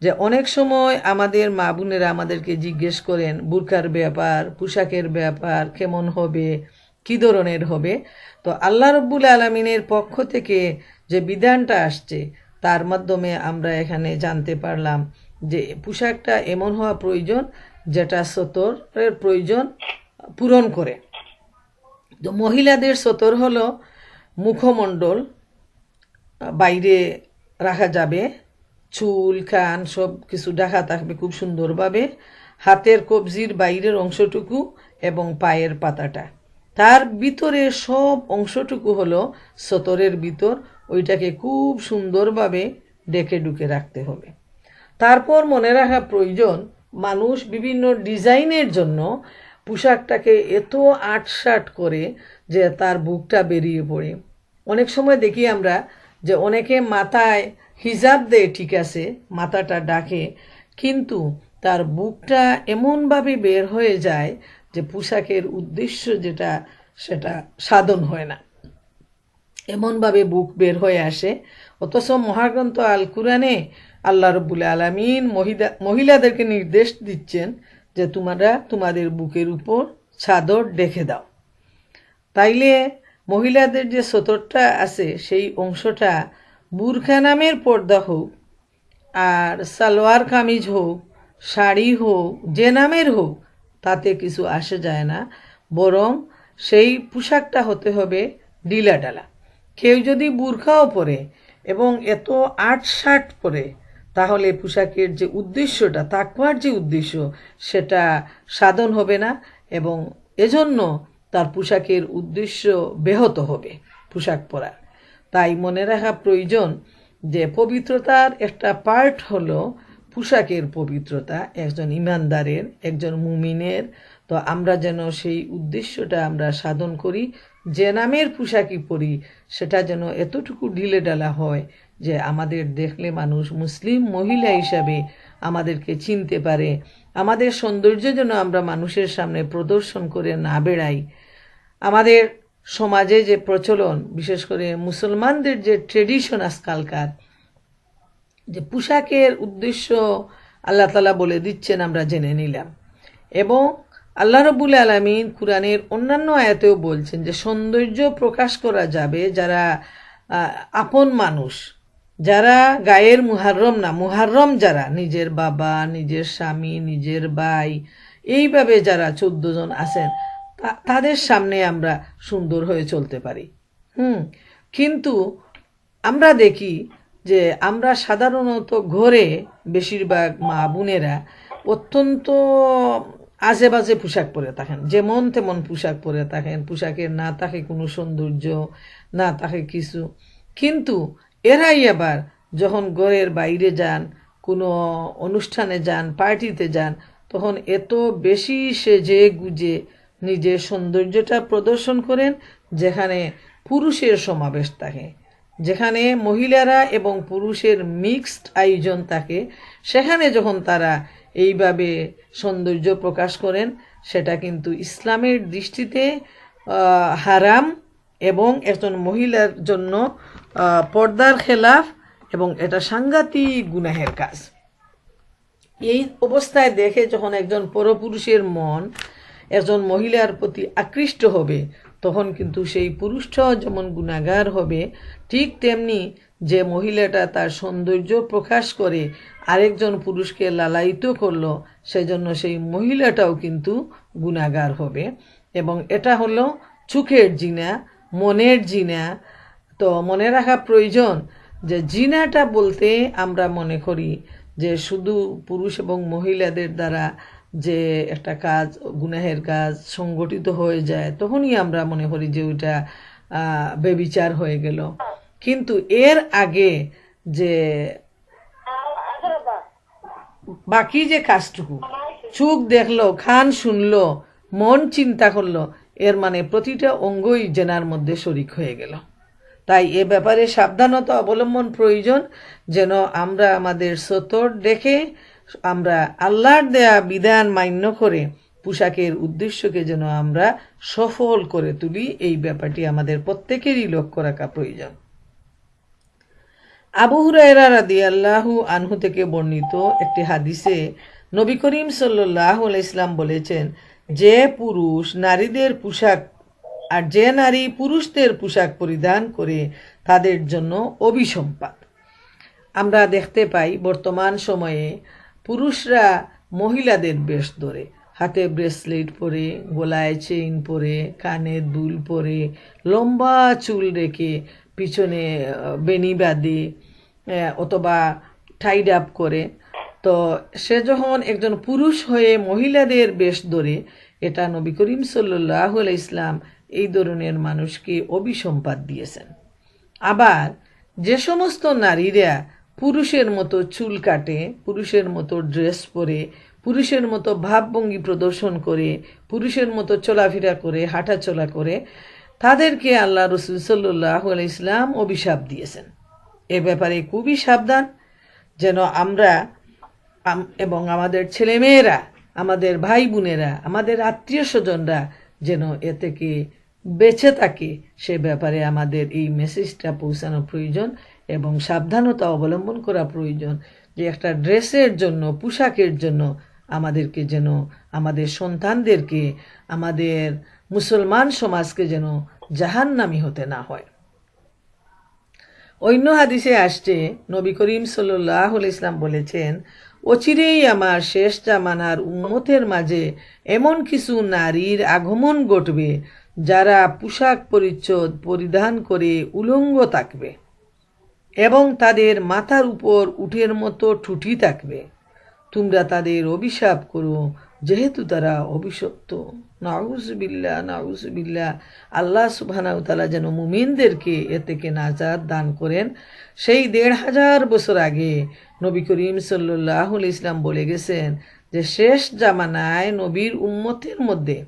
[SPEAKER 1] যে অনেক সময় আমাদের মা বোনেরা আমাদেরকে জিজ্ঞেস করেন বুরকার ব্যাপার, পোশাকের ব্যাপার, কেমন হবে, কী ধরনের হবে। তো আল্লাহ রাব্বুল আলামিনের পক্ষ থেকে যে বিধানটা আসছে, তার মাধ্যমে আমরা এখানে জানতে পারলাম যে পোশাকটা এমন হওয়া প্রয়োজন যেটা সতরের প্রয়োজন পূরণ করে। তো মহিলাদের সতর হলো মুখমণ্ডল বাইরে রাখা যাবে, চুল কান সব কিছু ঢাকা থাকবে খুব সুন্দরভাবে, হাতের কবজির বাইরের অংশটুকু এবং পায়ের পাতাটা, তার ভিতরে সব অংশটুকু হলো সতরের ভিতর, ওইটাকে খুব সুন্দরভাবে ডেকে ডুকে রাখতে হবে। তারপর মনে রাখা প্রয়োজন, মানুষ বিভিন্ন ডিজাইনের জন্য পোশাকটাকে এত আটসাট করে যে তার বুকটা বেরিয়ে পড়ে। অনেক সময় দেখি আমরা যে অনেকে মাথায় হিজাব দেয়, ঠিক আছে, মাথাটা ডাকে, কিন্তু তার বুকটা এমনভাবে বের হয়ে যায় যে পোশাকের উদ্দেশ্য যেটা, সেটা সাধন হয় না, এমনভাবে বুক বের হয়ে আসে। অথচ মহাগ্রন্থ আল কুরআনে আল্লাহ রাব্বুল আলামিন মহিলাদেরকে নির্দেশ দিচ্ছেন যে তোমরা তোমাদের বুকের উপর চাদর ঢেকে দাও। তাইলে মহিলাদের যে সতরটা আছে, সেই অংশটা বুরখা নামের পর্দা হোক, আর সালোয়ার কামিজ হোক, শাড়ি হোক, যে নামের হোক, তাতে কিছু আসে যায় না। বরং সেই পোশাকটা হতে হবে ঢিলা ঢালা। কেউ যদি বুরখাও পরে এবং এত আটসাট পরে, তাহলে পোশাকের যে উদ্দেশ্যটা, তাকওয়ার যে উদ্দেশ্য, সেটা সাধন হবে না, এবং এজন্য তার পোশাকের উদ্দেশ্য ব্যাহত হবে পোশাক পরা। তাই মনে রাখা প্রয়োজন যে পবিত্রতার একটা পার্ট হলো পোশাকের পবিত্রতা, একজন ইমানদারের, একজন মুমিনের। তো আমরা যেন সেই উদ্দেশ্যটা আমরা সাধন করি, যে নামের পোশাকই পরি সেটা যেন এতটুকু ঢিলে ঢালা হয় যে আমাদের দেখলে মানুষ মুসলিম মহিলা হিসাবে আমাদেরকে চিনতে পারে। আমাদের সৌন্দর্য যেন আমরা মানুষের সামনে প্রদর্শন করে না বেড়াই। আমাদের সমাজে যে প্রচলন, বিশেষ করে মুসলমানদের যে ট্রেডিশন আজকালকার, যে পোশাকের উদ্দেশ্য আল্লাহ তাআলা বলে দিচ্ছেন, আমরা জেনে নিলাম। এবং আল্লাহ রাব্বুল আলামিন কুরআনের অন্যান্য আয়াতেও বলছেন যে সৌন্দর্য প্রকাশ করা যাবে যারা আপন মানুষ, যারা গায়ের মুহাররম না, মুহাররম যারা, নিজের বাবা, নিজের স্বামী, নিজের ভাই, এইভাবে যারা 14 জন আছেন, তাদের সামনে আমরা সুন্দর হয়ে চলতে পারি। কিন্তু আমরা দেখি যে আমরা সাধারণত ঘরে বেশিরভাগ মা বোনেরা অত্যন্ত আজে বাজে পোশাক পরে থাকেন, যেমন তেমন পোশাক পরে থাকেন, পোশাকের না থাকে কোনো সৌন্দর্য, না থাকে কিছু। কিন্তু এরাই আবার যখন ঘরের বাইরে যান, কোনো অনুষ্ঠানে যান, পার্টিতে যান, তখন এত বেশি সেজে গুজে নিজের সৌন্দর্যটা প্রদর্শন করেন, যেখানে পুরুষের সমাবেশ থাকে। যেখানে মহিলারা এবং পুরুষের মিক্সড আয়োজন থাকে, সেখানে যখন তারা এইভাবে সৌন্দর্য প্রকাশ করেন, সেটা কিন্তু ইসলামের দৃষ্টিতে হারাম এবং একজন মহিলার জন্য পর্দার খেলাফ, এবং এটা সাংঘাতিক গুনাহের কাজ। এই অবস্থায় দেখে যখন একজন পরপুরুষের মন একজন মহিলার প্রতি আকৃষ্ট হবে, তখন কিন্তু সেই পুরুষটাও যেমন গুনাহগার হবে, ঠিক তেমনি যে মহিলাটা তার সৌন্দর্য প্রকাশ করে আরেকজন পুরুষকে লালায়িত করলো, সেজন্য সেই মহিলাটাও কিন্তু গুনাহগার হবে। এবং এটা হলো চোখের জিনা, মনের জিনা। তো মনে রাখা প্রয়োজন যে জিনাটা বলতে আমরা মনে করি যে শুধু পুরুষ এবং মহিলাদের দ্বারা যে একটা কাজ, গুনাহের কাজ সংগঠিত হয়ে যায়, তখনই আমরা মনে করি যে ওইটা বেবিচার হয়ে গেল। কিন্তু এর আগে যে বাকি যে কাজটুকু, চোখ দেখলো, কান শুনলো, মন চিন্তা করলো, এর মানে প্রতিটা অঙ্গই জেনার মধ্যে শরিক হয়ে গেল। তাই এ ব্যাপারে সাবধানতা অবলম্বন প্রয়োজন, যেন আমরা আমাদের সতর দেখে আমরা আল্লাহর দেয়া বিধান মান্য করে পোশাকের উদ্দেশ্যকে যেন আমরা সফল করে তুলি। এই ব্যাপারটি আমাদের প্রত্যেকেরই লক্ষ্য রাখা প্রয়োজন। আবু হুরায়রা রাদিয়াল্লাহু আনহু থেকে বর্ণিত একটি হাদিসে নবী করিম সাল্লাল্লাহু আলাইহি সাল্লাম বলেছেন, যে পুরুষ নারীদের পোশাক আর যে নারী পুরুষদের পোশাক পরিধান করে তাদের জন্য অভিসম্পাত। আমরা দেখতে পাই বর্তমান সময়ে পুরুষরা মহিলাদের বেশ ধরে, হাতে ব্রেসলেট পরে, গলায় চেইন পরে, কানে দুল পরে, লম্বা চুল রেখে পিছনে বেনি বাঁধে অথবা টাইড আপ করে। তো সে যখন একজন পুরুষ হয়ে মহিলাদের বেশ ধরে, এটা নবী করিম সাল্লাল্লাহু আলাইহি ইসলাম এই ধরনের মানুষকে অভিসম্পাত দিয়েছেন। আবার যে সমস্ত নারীরা পুরুষের মতো চুল কাটে, পুরুষের মতো ড্রেস পরে, পুরুষের মতো ভাবভঙ্গি প্রদর্শন করে, পুরুষের মতো চলাফেরা করে, হাঁটাচলা করে, তাদেরকে আল্লাহ রাসূল সাল্লাল্লাহু আলাইহি ইসলাম অভিশাপ দিয়েছেন। এ ব্যাপারে খুবই সাবধান, যেন আমরা এবং আমাদের ছেলেমেয়েরা, আমাদের ভাই বোনেরা, আমাদের আত্মীয় স্বজনরা যেন এ থেকে বেঁচে থাকে, সে ব্যাপারে আমাদের এই মেসেজটা পৌঁছানো প্রয়োজন এবং সাবধানতা অবলম্বন করা প্রয়োজন, যে একটা ড্রেসের জন্য, পোশাকের জন্য আমাদেরকে যেন, আমাদের সন্তানদেরকে, আমাদের মুসলমান সমাজকে যেন জাহান্নামী হতে না হয়। অন্য হাদিসে আসছে, নবী করিম সাল্লাল্লাহু আলাইহি ইসলাম বলেছেন, অচিরেই আমার শেষ জামানার উম্মতের মাঝে এমন কিছু নারীর আগমন ঘটবে যারা পোশাক পরিচ্ছদ পরিধান করে উলঙ্গ থাকবে এবং তাদের মাথার উপর উটের মতো ঠুঁটি থাকবে। তোমরা তাদের অভিশাপ করো, যেহেতু তারা অভিশপ্ত। নাউজুবিল্লাহ, নাউজুবিল্লাহ। আল্লাহ সুবহানাহু ওয়া তাআলা যেন মুমিনদেরকে এ থেকে নাজাত দান করেন। সেই ১৫০০ বছর আগে নবী করিম সাল্লাল্লাহু আলাইহি ইসলাম বলে গেছেন যে শেষ জামানায় নবীর উম্মতের মধ্যে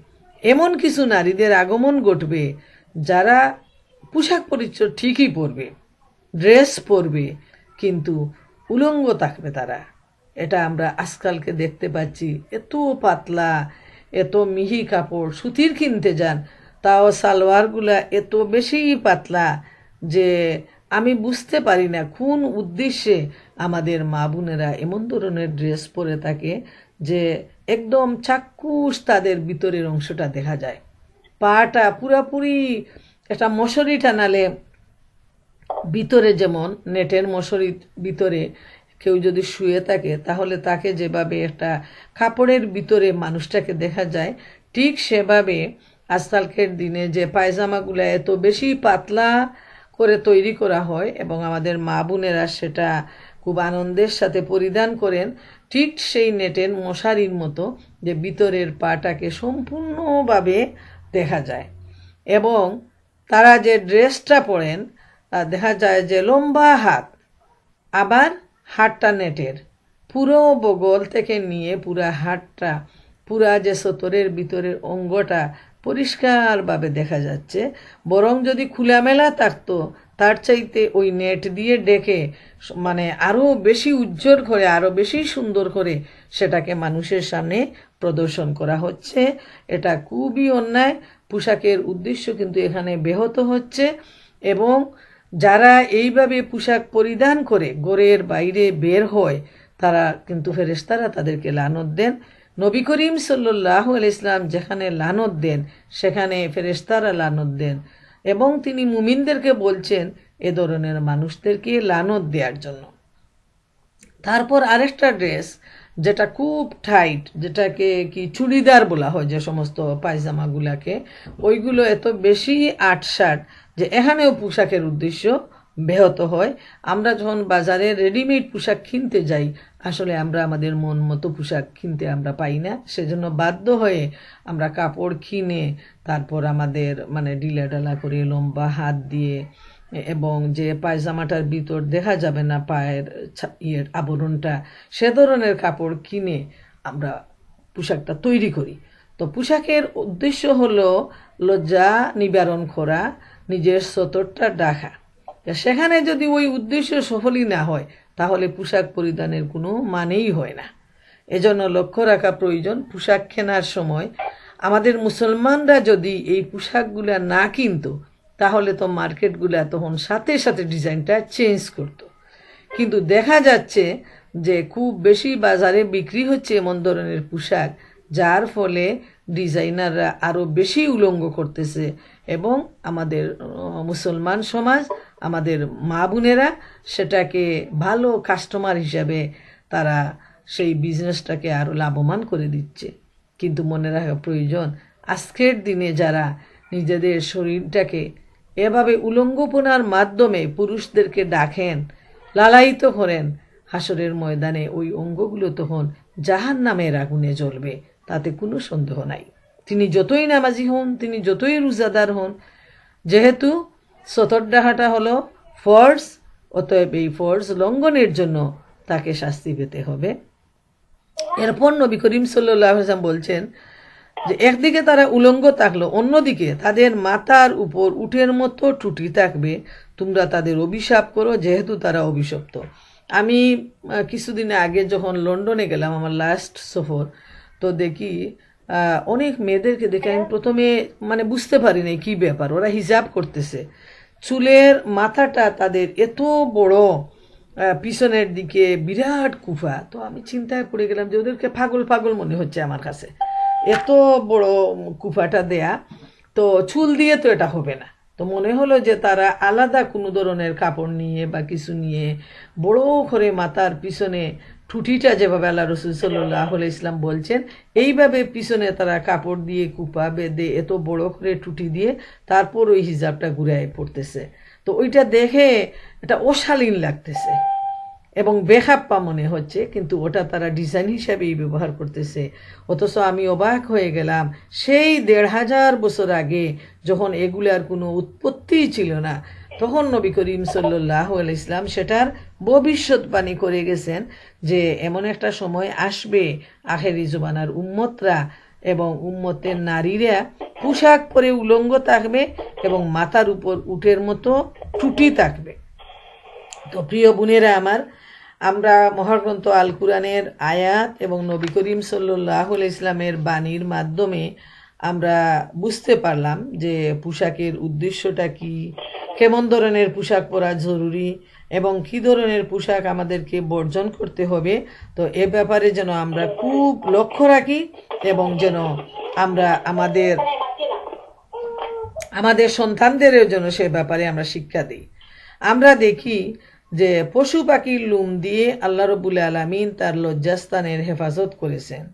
[SPEAKER 1] এমন কিছু নারীদের আগমন ঘটবে যারা পোশাক পরিচ্ছদ ঠিকই পরবে, ড্রেস পরবে, কিন্তু উলঙ্গ থাকবে তারা। এটা আমরা আজকালকে দেখতে পাচ্ছি, এত পাতলা, এত মিহি কাপড়, সুতির কিনতে যান, তাও সালোয়ারগুলা এত বেশি পাতলা যে আমি বুঝতে পারি না কোন উদ্দেশ্যে আমাদের মা বোনেরা এমন ধরনের ড্রেস পরে থাকে যে একদম চাক্ষুষ তাদের ভিতরের অংশটা দেখা যায়। পাটা পুরাপুরি একটা মশারি টানালে ভিতরে যেমন নেটের মশারির ভিতরে কেউ যদি শুয়ে থাকে, তাহলে তাকে যেভাবে একটা কাপড়ের ভিতরে মানুষটাকে দেখা যায়, ঠিক সেভাবে আজকালকের দিনে যে পায়জামাগুলো এত বেশি পাতলা করে তৈরি করা হয় এবং আমাদের মা বোনেরা সেটা খুব আনন্দের সাথে পরিধান করেন, ঠিক সেই নেটের মশারির মতো যে ভিতরের পাটাকে সম্পূর্ণভাবে দেখা যায়। এবং তারা যে ড্রেসটা পরেন দেখা যায় যে লম্বা হাত, আবার হাতটা নেটের, পুরো বগল থেকে নিয়ে পুরা হাতটা, পুরা যে সতরের ভিতরের অঙ্গটা পরিষ্কারভাবে দেখা যাচ্ছে। বরং যদি খোলামেলা থাকতো তার চাইতে ওই নেট দিয়ে ডেকে মানে আরো বেশি উজ্জ্বল করে আরো বেশি সুন্দর করে সেটাকে মানুষের সামনে প্রদর্শন করা হচ্ছে। এটা খুবই অন্যায়। পোশাকের উদ্দেশ্য কিন্তু এখানে ব্যাহত হচ্ছে এবং যারা এইভাবে পোশাক পরিধান করে ঘরের বাইরে বের হয় তারা কিন্তু ফেরেশতারা তাদেরকে লানত দেন। নবী করিম সাল্লাল্লাহু আলাইহি ওয়াসাল্লাম যেখানে লানত দেন সেখানে ফেরেশতারা লানত দেন এবং তিনি মুমিনদেরকে বলছেন এ ধরনের মানুষদেরকে লানত দেওয়ার জন্য। তারপর আরেকটা ড্রেস যেটা খুব টাইট, যেটাকে কি চুড়িদার বলা হয় যে সমস্ত পায়জামাগুলাকে, ওইগুলো এত বেশি আটসাট যে এখানেও পোশাকের উদ্দেশ্য ব্যাহত হয়। আমরা যখন বাজারে রেডিমেড পোশাক কিনতে যাই আসলে আমরা আমাদের মন মতো পোশাক কিনতে আমরা পাই না, সেজন্য বাধ্য হয়ে আমরা কাপড় কিনে তারপর আমাদের মানে ডিলা ডালা করে লম্বা হাত দিয়ে এবং যে পায়জামাটার ভিতর দেখা যাবে না পায়ের আবরণটা, সে ধরনের কাপড় কিনে আমরা পোশাকটা তৈরি করি। তো পোশাকের উদ্দেশ্য হলো লজ্জা নিবারণ করা, নিজের সতরটা ঢাকা। সেখানে যদি ওই উদ্দেশ্য সফলই না হয় তাহলে পোশাক পরিধানের কোনো মানেই হয় না। এজন্য লক্ষ্য রাখা প্রয়োজন পোশাক কেনার সময় আমাদের মুসলমানরা যদি এই পোশাকগুলা না কিনতো তাহলে তো মার্কেটগুলা তখন সাথে সাথে ডিজাইনটা চেঞ্জ করত। কিন্তু দেখা যাচ্ছে যে খুব বেশি বাজারে বিক্রি হচ্ছে এমন ধরনের পোশাক যার ফলে ডিজাইনাররা আরো বেশি উলঙ্গ করতেছে এবং আমাদের মুসলমান সমাজ, আমাদের মা বোনেরা সেটাকে ভালো কাস্টমার হিসাবে তারা সেই বিজনেসটাকে আরো লাভবান করে দিচ্ছে। কিন্তু মনে রাখা প্রয়োজন আজকের দিনে যারা নিজেদের শরীরটাকে এভাবে উলঙ্গপনার মাধ্যমে পুরুষদেরকে ডাকেন, লালায়িত করেন, হাসরের ময়দানে ওই অঙ্গগুলো তখন জাহান্নামের আগুনে জ্বলবে, তাতে কোনো সন্দেহ নাই। তিনি যতই নামাজি হন, তিনি যতই রোজাদার হন, যেহেতু সতর ডাকাটা হলো ফরজ, অতএব এই ফরজ লঙ্ঘনের জন্য তাকে শাস্তি পেতে হবে। এরপর নবী করিম সাল্লাল্লাহু আলাইহি ওয়াসাল্লাম বলছেন যে একদিকে তারা উলঙ্গ থাকলো, অন্যদিকে তাদের মাথার উপর উটের মতো টুটি থাকবে, তোমরা তাদের অভিশাপ করো যেহেতু তারা অভিশপ্ত। আমি কিছুদিন আগে যখন লন্ডনে গেলাম, আমার লাস্ট সফর, তো দেখি অনেক মেয়েদেরকে দেখে আমি প্রথমে মানে বুঝতে পারিনি কি ব্যাপার, ওরা হিজাব করতেছে, চুলের মাথাটা তাদের এত বড়, পিছনের দিকে বিরাট কুফা। তো আমি চিন্তায় পড়ে গেলাম যে ওদেরকে পাগল পাগল মনে হচ্ছে আমার কাছে, এত বড় কুফাটা দেয়া, তো চুল দিয়ে তো এটা হবে না। তো মনে হলো যে তারা আলাদা কোনো ধরনের কাপড় নিয়ে বা কিছু নিয়ে বড় করে মাথার পিছনে ঠুটিটা যেভাবে আল্লাহ রসুল সাল্লাল্লাহু আলাইহি ওয়াসাল্লাম বলছেন এইভাবে পিছনে তারা কাপড় দিয়ে কুপা বেঁধে এত বড় করে টুটি দিয়ে তারপর ওই হিজাবটা ঘুরায় পড়তেছে। তো ওইটা দেখে এটা অশালীন লাগতেছে এবং বেখাপ্পা মনে হচ্ছে, কিন্তু ওটা তারা ডিজাইন হিসাবেই ব্যবহার করতেছে। অথচ আমি অবাক হয়ে গেলাম, সেই ১৫০০ বছর আগে যখন এগুলার কোনো উৎপত্তিই ছিল না তখন নবী করিম সাল্লাল্লাহু আলাইহি ওয়াসাল্লাম সেটার ভবিষ্যৎবাণী করে গেছেন যে এমন একটা সময় আসবে আখেরি জমানার উম্মতরা এবং উম্মতের নারীরা পোশাক পরে উলঙ্গ থাকবে এবং মাথার উপর উটের মতো টুটি থাকবে। তো প্রিয় বোনেরা আমার, আমরা মহাগ্রন্থ আল কুরআনের আয়াত এবং নবী করিম সাল্লাল্লাহু আলাইহি ওয়াসাল্লামের বাণীর মাধ্যমে আমরা বুঝতে পারলাম যে পোশাকের উদ্দেশ্যটা কি, কেমন ধরনের পোশাক পরা জরুরি এবং কি ধরনের পোশাক আমাদেরকে বর্জন করতে হবে। তো এ ব্যাপারে যেন আমরা খুব লক্ষ্য রাখি এবং যেন আমরা আমাদের সন্তানদেরও যেন সে ব্যাপারে আমরা শিক্ষা দিই। আমরা দেখি যে পশু পাখির লোম দিয়ে আল্লাহ রাব্বুল আলামিন তার লজ্জাস্থানের হেফাজত করেছেন।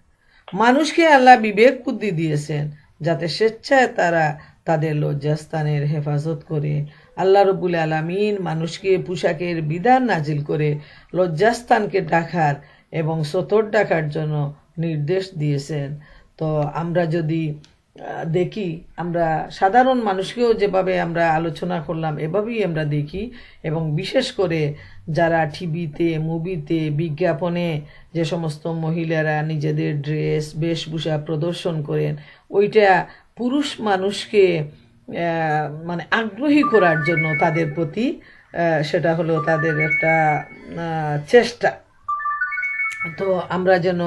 [SPEAKER 1] মানুষকে আল্লাহ বিবেক বুদ্ধি দিয়েছেন যাতে স্বেচ্ছায় তারা তাদের লজ্জাস্থানের হেফাজত করে। আল্লাহ রাব্বুল আলামিন মানুষকে পোশাকের বিধান নাজিল করে লজ্জাস্থানকে ঢাকার এবং সতর ঢাকার জন্য নির্দেশ দিয়েছেন। তো আমরা যদি দেখি, আমরা সাধারণ মানুষকেও যেভাবে আমরা আলোচনা করলাম এভাবেই আমরা দেখি, এবং বিশেষ করে যারা টিভিতে মুভিতে বিজ্ঞাপনে যে সমস্ত মহিলারা নিজেদের ড্রেস বেশভূষা প্রদর্শন করেন ওইটা পুরুষ মানুষকে মানে আগ্রহী করার জন্য তাদের প্রতি, সেটা হলো তাদের একটা চেষ্টা। তো আমরা যেন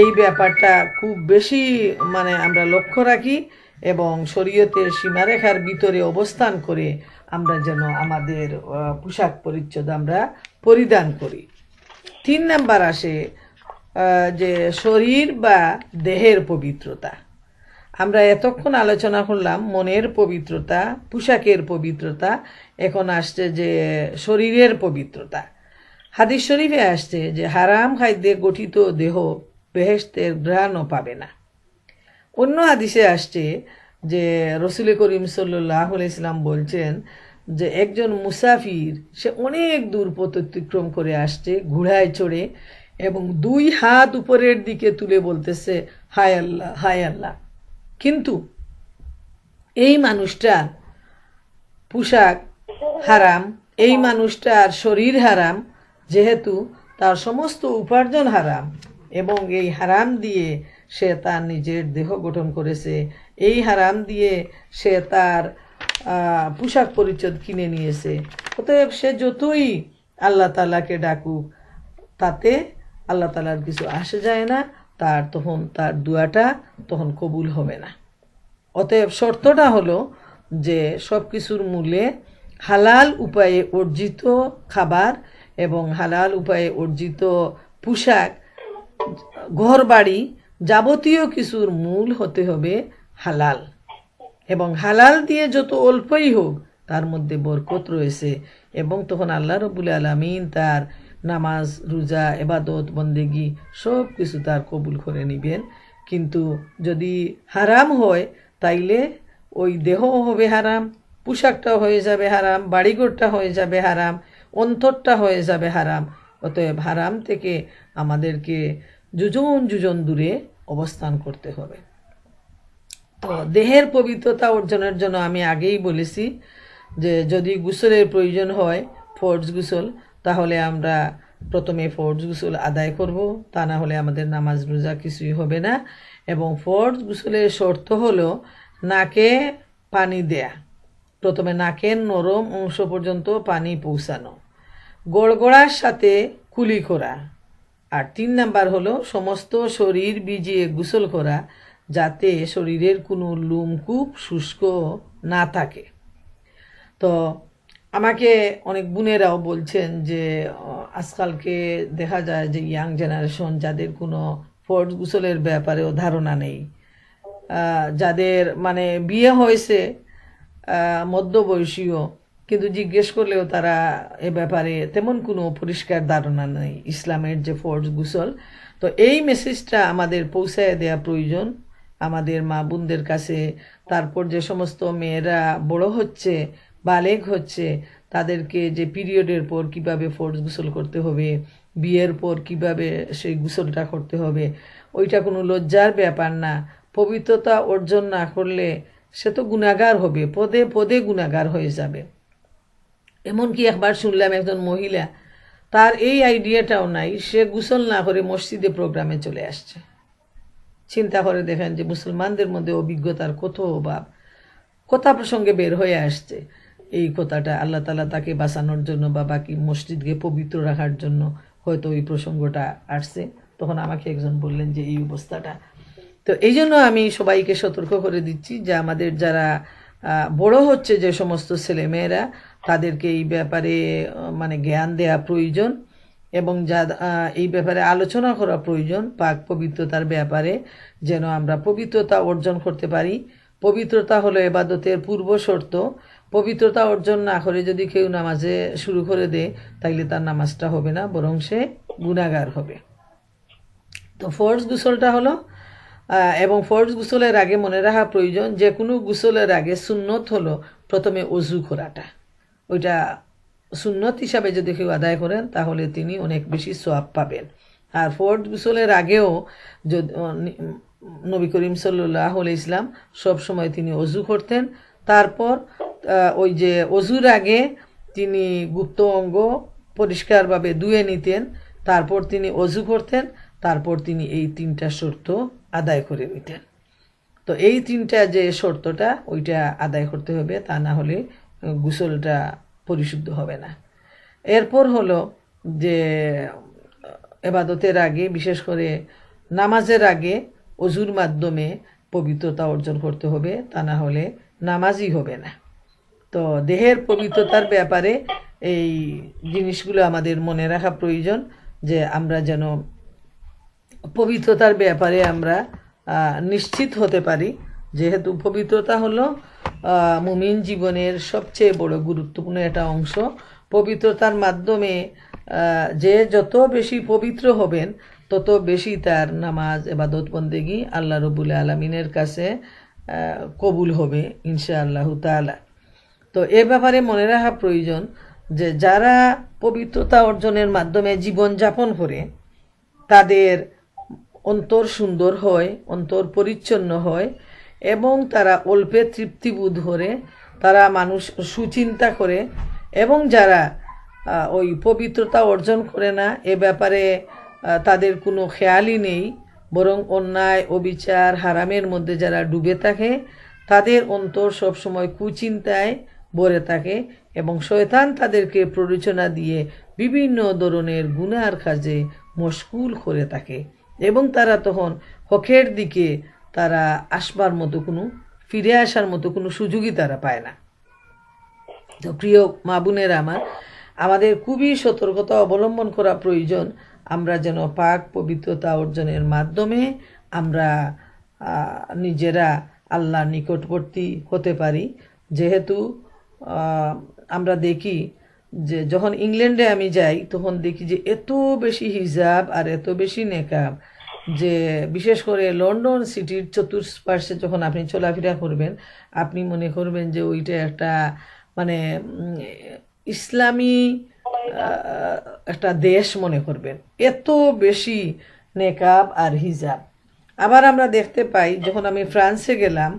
[SPEAKER 1] এই ব্যাপারটা খুব বেশি মানে আমরা লক্ষ্য রাখি এবং শরীয়তের সীমারেখার ভিতরে অবস্থান করে আমরা যেন আমাদের পোশাক পরিচ্ছদ আমরা পরিধান করি। 3 নাম্বার আসে যে শরীর বা দেহের পবিত্রতা। আমরা এতক্ষণ আলোচনা করলাম মনের পবিত্রতা, পোশাকের পবিত্রতা, এখন আসছে যে শরীরের পবিত্রতা। হাদিস শরীফে আসছে যে হারাম খাদ্যে গঠিত দেহ বেহেশতের ঘ্রাণও পাবে না। অন্য হাদিসে আসছে যে রসুল করিম সাল্লাল্লাহু আলাইহি সাল্লাম বলছেন যে একজন মুসাফির সে অনেক দূর পথ অতিক্রম করে আসছে ঘোড়ায় চড়ে এবং 2 হাত উপরের দিকে তুলে বলতেছে হায় আল্লাহ, হায় আল্লাহ। কিন্তু এই মানুষটার পোশাক হারাম, এই মানুষটার শরীর হারাম, যেহেতু তার সমস্ত উপার্জন হারাম এবং এই হারাম দিয়ে সে তার নিজের দেহ গঠন করেছে, এই হারাম দিয়ে সে তার পোশাক পরিচ্ছদ কিনে নিয়েছে। অতএব সে যতই আল্লাহ তাআলাকে ডাকুক তাতে আল্লাহ তাআলার কিছু আসে যায় না, তার দোয়াটা তখন কবুল হবে না। অতএব শর্তটা হলো যে সব কিছুর মূলে হালাল উপায়ে অর্জিত খাবার এবং হালাল উপায়ে অর্জিত পোশাক, ঘর বাড়ি, যাবতীয় কিছুর মূল হতে হবে হালাল। এবং হালাল দিয়ে যত অল্পই হোক তার মধ্যে বরকত রয়েছে এবং তখন আল্লাহ রাব্বুল আলামিন তার নামাজ, রোজা, ইবাদত, বন্দেগী সব কিছু তার কবুল করে নেবেন। কিন্তু যদি হারাম হয় তাইলে ওই দেহ হবে হারাম, পোশাকটাও হয়ে যাবে হারাম, বাড়িঘরটা হয়ে যাবে হারাম, অন্তরটা হয়ে যাবে হারাম। অতএব হারাম থেকে আমাদেরকে যোজন যোজন দূরে অবস্থান করতে হবে। তো দেহের পবিত্রতা অর্জনের জন্য আমি আগেই বলেছি যে যদি গোসলের প্রয়োজন হয় ফরজ গোসল, তাহলে আমরা প্রথমে ফরজ গোসল আদায় করব, তা না হলে আমাদের নামাজ রোজা কিছুই হবে না। এবং ফরজ গোসলের শর্ত হলো নাকে পানি দেয়া, প্রথমে নাকের নরম অংশ পর্যন্ত পানি পৌঁছানো, গড়গড়ার সাথে কুলি করা, আর 3 নাম্বার হলো সমস্ত শরীর ভিজিয়ে গোসল করা যাতে শরীরের কোনো লোমকূপ শুষ্ক না থাকে। তো আমাকে অনেক বোনেরাও বলছেন যে আজকালকে দেখা যায় যে ইয়াং জেনারেশন যাদের কোনো ফরজ গোসলের ব্যাপারেও ধারণা নেই, যাদের মানে বিয়ে হয়েছে মধ্যবয়সীও, কিন্তু জিজ্ঞেস করলেও তারা এ ব্যাপারে তেমন কোনো পরিষ্কার ধারণা নেই ইসলামের যে ফরজ গোসল। তো এই মেসেজটা আমাদের পৌঁছায় দেওয়া প্রয়োজন আমাদের মা বোনদের কাছে। তারপর যে সমস্ত মেয়েরা বড় হচ্ছে, বালেগ হচ্ছে, তাদেরকে যে পিরিয়ডের পর কিভাবে ফরজ গোসল করতে হবে, বিয়ের পর কিভাবে সেই গোসলটা করতে হবে, ওইটা কোনো লজ্জার ব্যাপার না। পবিত্রতা অর্জন না করলে সে তো গুনাহগার হবে, পদে পদে গুনাহগার হয়ে যাবে। এমনকি একবার শুনলাম একজন মহিলা, তার এই আইডিয়াটাও নাই, সে গোসল না করে মসজিদে প্রোগ্রামে চলে আসছে। চিন্তা করে দেখেন যে মুসলমানদের মধ্যে অভিজ্ঞতার কত অভাব। কথা প্রসঙ্গে বের হয়ে আসছে এই কথাটা, আল্লাহ তাআলা তাকে বাঁচানোর জন্য বা বাকি মসজিদকে পবিত্র রাখার জন্য হয়তো ওই প্রসঙ্গটা আসছে। তখন আমাকে একজন বললেন যে এই অবস্থাটা। তো এই জন্য আমি সবাইকে সতর্ক করে দিচ্ছি যে আমাদের যারা বড় হচ্ছে যে সমস্ত ছেলেমেয়েরা, তাদেরকে এই ব্যাপারে মানে জ্ঞান দেওয়া প্রয়োজন এবং যা এই ব্যাপারে আলোচনা করা প্রয়োজন পাক পবিত্রতার ব্যাপারে, যেন আমরা পবিত্রতা অর্জন করতে পারি। পবিত্রতা হলো ইবাদতের পূর্ব শর্ত। পবিত্রতা অর্জন না করে যদি কেউ নামাজে শুরু করে দেয় তাইলে তার নামাজটা হবে না, বরং সে গুনাহগার হবে। তো ফরজ গোসলটা হলো, এবং ফরজ গোসলের আগে মনে রাখা প্রয়োজন যে কোনো গোসলের আগে সুন্নত হলো প্রথমে অজু করাটা। ওইটা সুন্নত হিসাবে যদি কেউ আদায় করেন তাহলে তিনি অনেক বেশি সওয়াব পাবেন। আর ফরজ গোসলের আগেও নবী করিম সাল্লাল্লাহু আলাইহি সাল্লাম সবসময় তিনি অজু করতেন। তারপর ওই যে অজুর আগে তিনি গুপ্ত অঙ্গ পরিষ্কারভাবে ধুয়ে নিতেন, তারপর তিনি অজু করতেন, তারপর তিনি এই 3টা শর্ত আদায় করে নিতেন। তো এই তিনটা যে শর্তটা ওইটা আদায় করতে হবে, তা না হলে গোসলটা পরিশুদ্ধ হবে না। এরপর হলো যে এবাদতের আগে, বিশেষ করে নামাজের আগে অজুর মাধ্যমে পবিত্রতা অর্জন করতে হবে, তা না হলে নামাজই হবে না। তো দেহের পবিত্রতার ব্যাপারে এই জিনিসগুলো আমাদের মনে রাখা প্রয়োজন, যে আমরা যেন পবিত্রতার ব্যাপারে আমরা নিশ্চিত হতে পারি, যেহেতু পবিত্রতা হলো মুমিন জীবনের সবচেয়ে বড় গুরুত্বপূর্ণ একটা অংশ। পবিত্রতার মাধ্যমে যে যত বেশি পবিত্র হবেন তত বেশি তার নামাজ, ইবাদত, বন্দেগী আল্লাহ রব্বুল আলামিনের কাছে কবুল হবে ইনশাআল্লাহু তাআলা। তো এ ব্যাপারে মনে রাখা প্রয়োজন যে যারা পবিত্রতা অর্জনের মাধ্যমে জীবন যাপন করে তাদের অন্তর সুন্দর হয়, অন্তর পরিচ্ছন্ন হয় এবং তারা অল্পে তৃপ্তিবোধ করে, তারা মানুষ সুচিন্তা করে। এবং যারা ওই পবিত্রতা অর্জন করে না, এ ব্যাপারে তাদের কোনো খেয়ালই নেই, বরং অন্যায়, অবিচার, হারামের মধ্যে যারা ডুবে থাকে তাদের অন্তর সবসময় কুচিন্তায় ভরে থাকে এবং শয়তান তাদেরকে প্ররোচনা দিয়ে বিভিন্ন ধরনের গুনার কাজে মশগুল করে থাকে এবং তারা তখন হকের দিকে তারা আসবার মতো ফিরে আসার মতো কোনো সুযোগই তারা পায় না। তো প্রিয় মা বোনেরা আমার, আমাদের খুবই সতর্কতা অবলম্বন করা প্রয়োজন, আমরা যেন পাক পবিত্রতা অর্জনের মাধ্যমে আমরা নিজেরা আল্লাহর নিকটবর্তী হতে পারি। যেহেতু আমরা দেখি যে যখন ইংল্যান্ডে আমি যাই তখন দেখি যে এত বেশি হিজাব আর এত বেশি নেকাব, যে বিশেষ করে লন্ডন সিটির চতুর্পার্শ্বে যখন আপনি চলাফেরা করবেন আপনি মনে করবেন যে ওইটা একটা মানে ইসলামী একটা দেশ মনে করবেন, এত বেশি নেকাব আর হিজাব। আবার আমরা দেখতে পাই যখন আমি ফ্রান্সে গেলাম,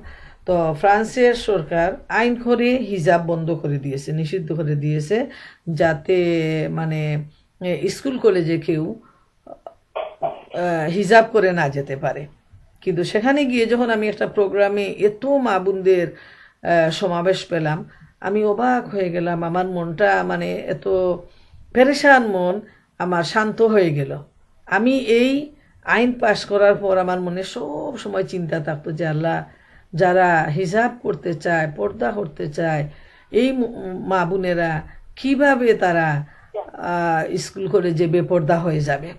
[SPEAKER 1] তো ফ্রান্সের সরকার আইন করে হিজাব বন্ধ করে দিয়েছে, নিষিদ্ধ করে দিয়েছে, যাতে মানে স্কুল কলেজে কেউ হিজাব করে না যেতে পারে। কিন্তু সেখানে গিয়ে যখন আমি একটা প্রোগ্রামে এত মা বোনদের সমাবেশ পেলাম, আমি অবাক হয়ে গেলাম, আমার মনটা মানে এত পেরেশান মন আমার শান্ত হয়ে গেল। আমি এই আইন পাশ করার পর আমার মনে সব সময় চিন্তা থাকতো যে আল্লাহ, যারা হিজাব করতে চায়, পর্দা করতে চায়, এই মা বোনেরা কীভাবে তারা স্কুল করে যে বেপর্দা হয়ে যাবে।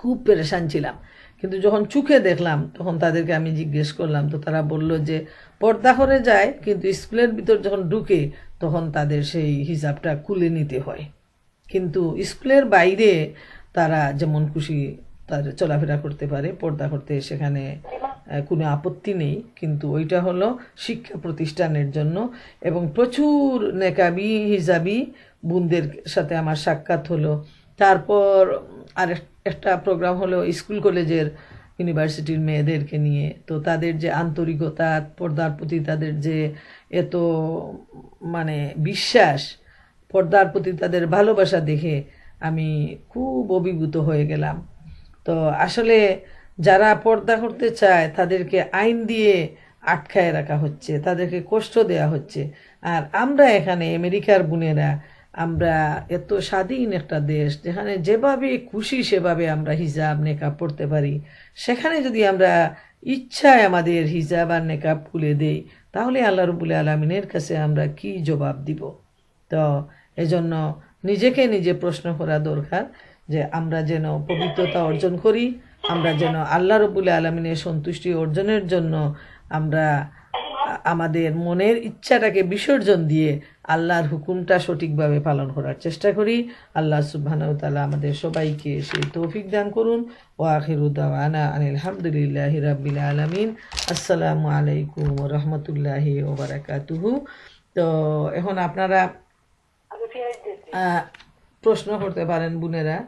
[SPEAKER 1] খুব পেরেশান ছিলাম। কিন্তু যখন চোখে দেখলাম তখন তাদেরকে আমি জিজ্ঞেস করলাম, তো তারা বলল যে পর্দা করে যায় কিন্তু স্কুলের ভিতর যখন ঢুকে তখন তাদের সেই হিজাবটা খুলে নিতে হয়। কিন্তু স্কুলের বাইরে তারা যেমন খুশি তাদের চলাফেরা করতে পারে, পর্দা করতে সেখানে কোনো আপত্তি নেই। কিন্তু ওইটা হলো শিক্ষা প্রতিষ্ঠানের জন্য। এবং প্রচুর নেকাবি হিজাবি বোনদের সাথে আমার সাক্ষাৎ হলো। তারপর আর একটা প্রোগ্রাম হলো স্কুল কলেজের ইউনিভার্সিটির মেয়েদেরকে নিয়ে। তো তাদের যে আন্তরিকতা, পর্দার প্রতি তাদের যে এত মানে বিশ্বাস, পর্দার প্রতি তাদের ভালোবাসা দেখে আমি খুব অভিভূত হয়ে গেলাম। তো আসলে যারা পর্দা করতে চায় তাদেরকে আইন দিয়ে আটকায় রাখা হচ্ছে, তাদেরকে কষ্ট দেওয়া হচ্ছে। আর আমরা এখানে আমেরিকার বোনেরা, আমরা এত স্বাধীন একটা দেশ, যেখানে যেভাবে খুশি সেভাবে আমরা হিজাব নেকাব পড়তে পারি, সেখানে যদি আমরা ইচ্ছায় আমাদের হিজাব আর নেকাব খুলে দেই তাহলে আল্লাহ রাব্বুল আলামিনের কাছে আমরা কি জবাব দিব? তো এজন্য নিজেকে নিজে প্রশ্ন করা দরকার যে আমরা যেন পবিত্রতা অর্জন করি, আমরা যেন আল্লাহ রাব্বুল আলামিনের সন্তুষ্টি অর্জনের জন্য আমরা আমাদের মনের ইচ্ছাটাকে বিসর্জন দিয়ে আল্লাহর হুকুমটা সঠিকভাবে পালন করার চেষ্টা করি। আল্লাহ সুবহানাহু ওয়া তাআলা আমাদের সবাইকে সেই তৌফিক দান করুন। ওয়া আখিরু দাওয়ানা আনিল হামদুলিল্লাহি রাব্বিল আলামিন। আসসালামু আলাইকুম ওয়া রাহমাতুল্লাহি ওয়া বারাকাতুহু। তো এখন আপনারা প্রশ্ন করতে পারেন বোনেরা।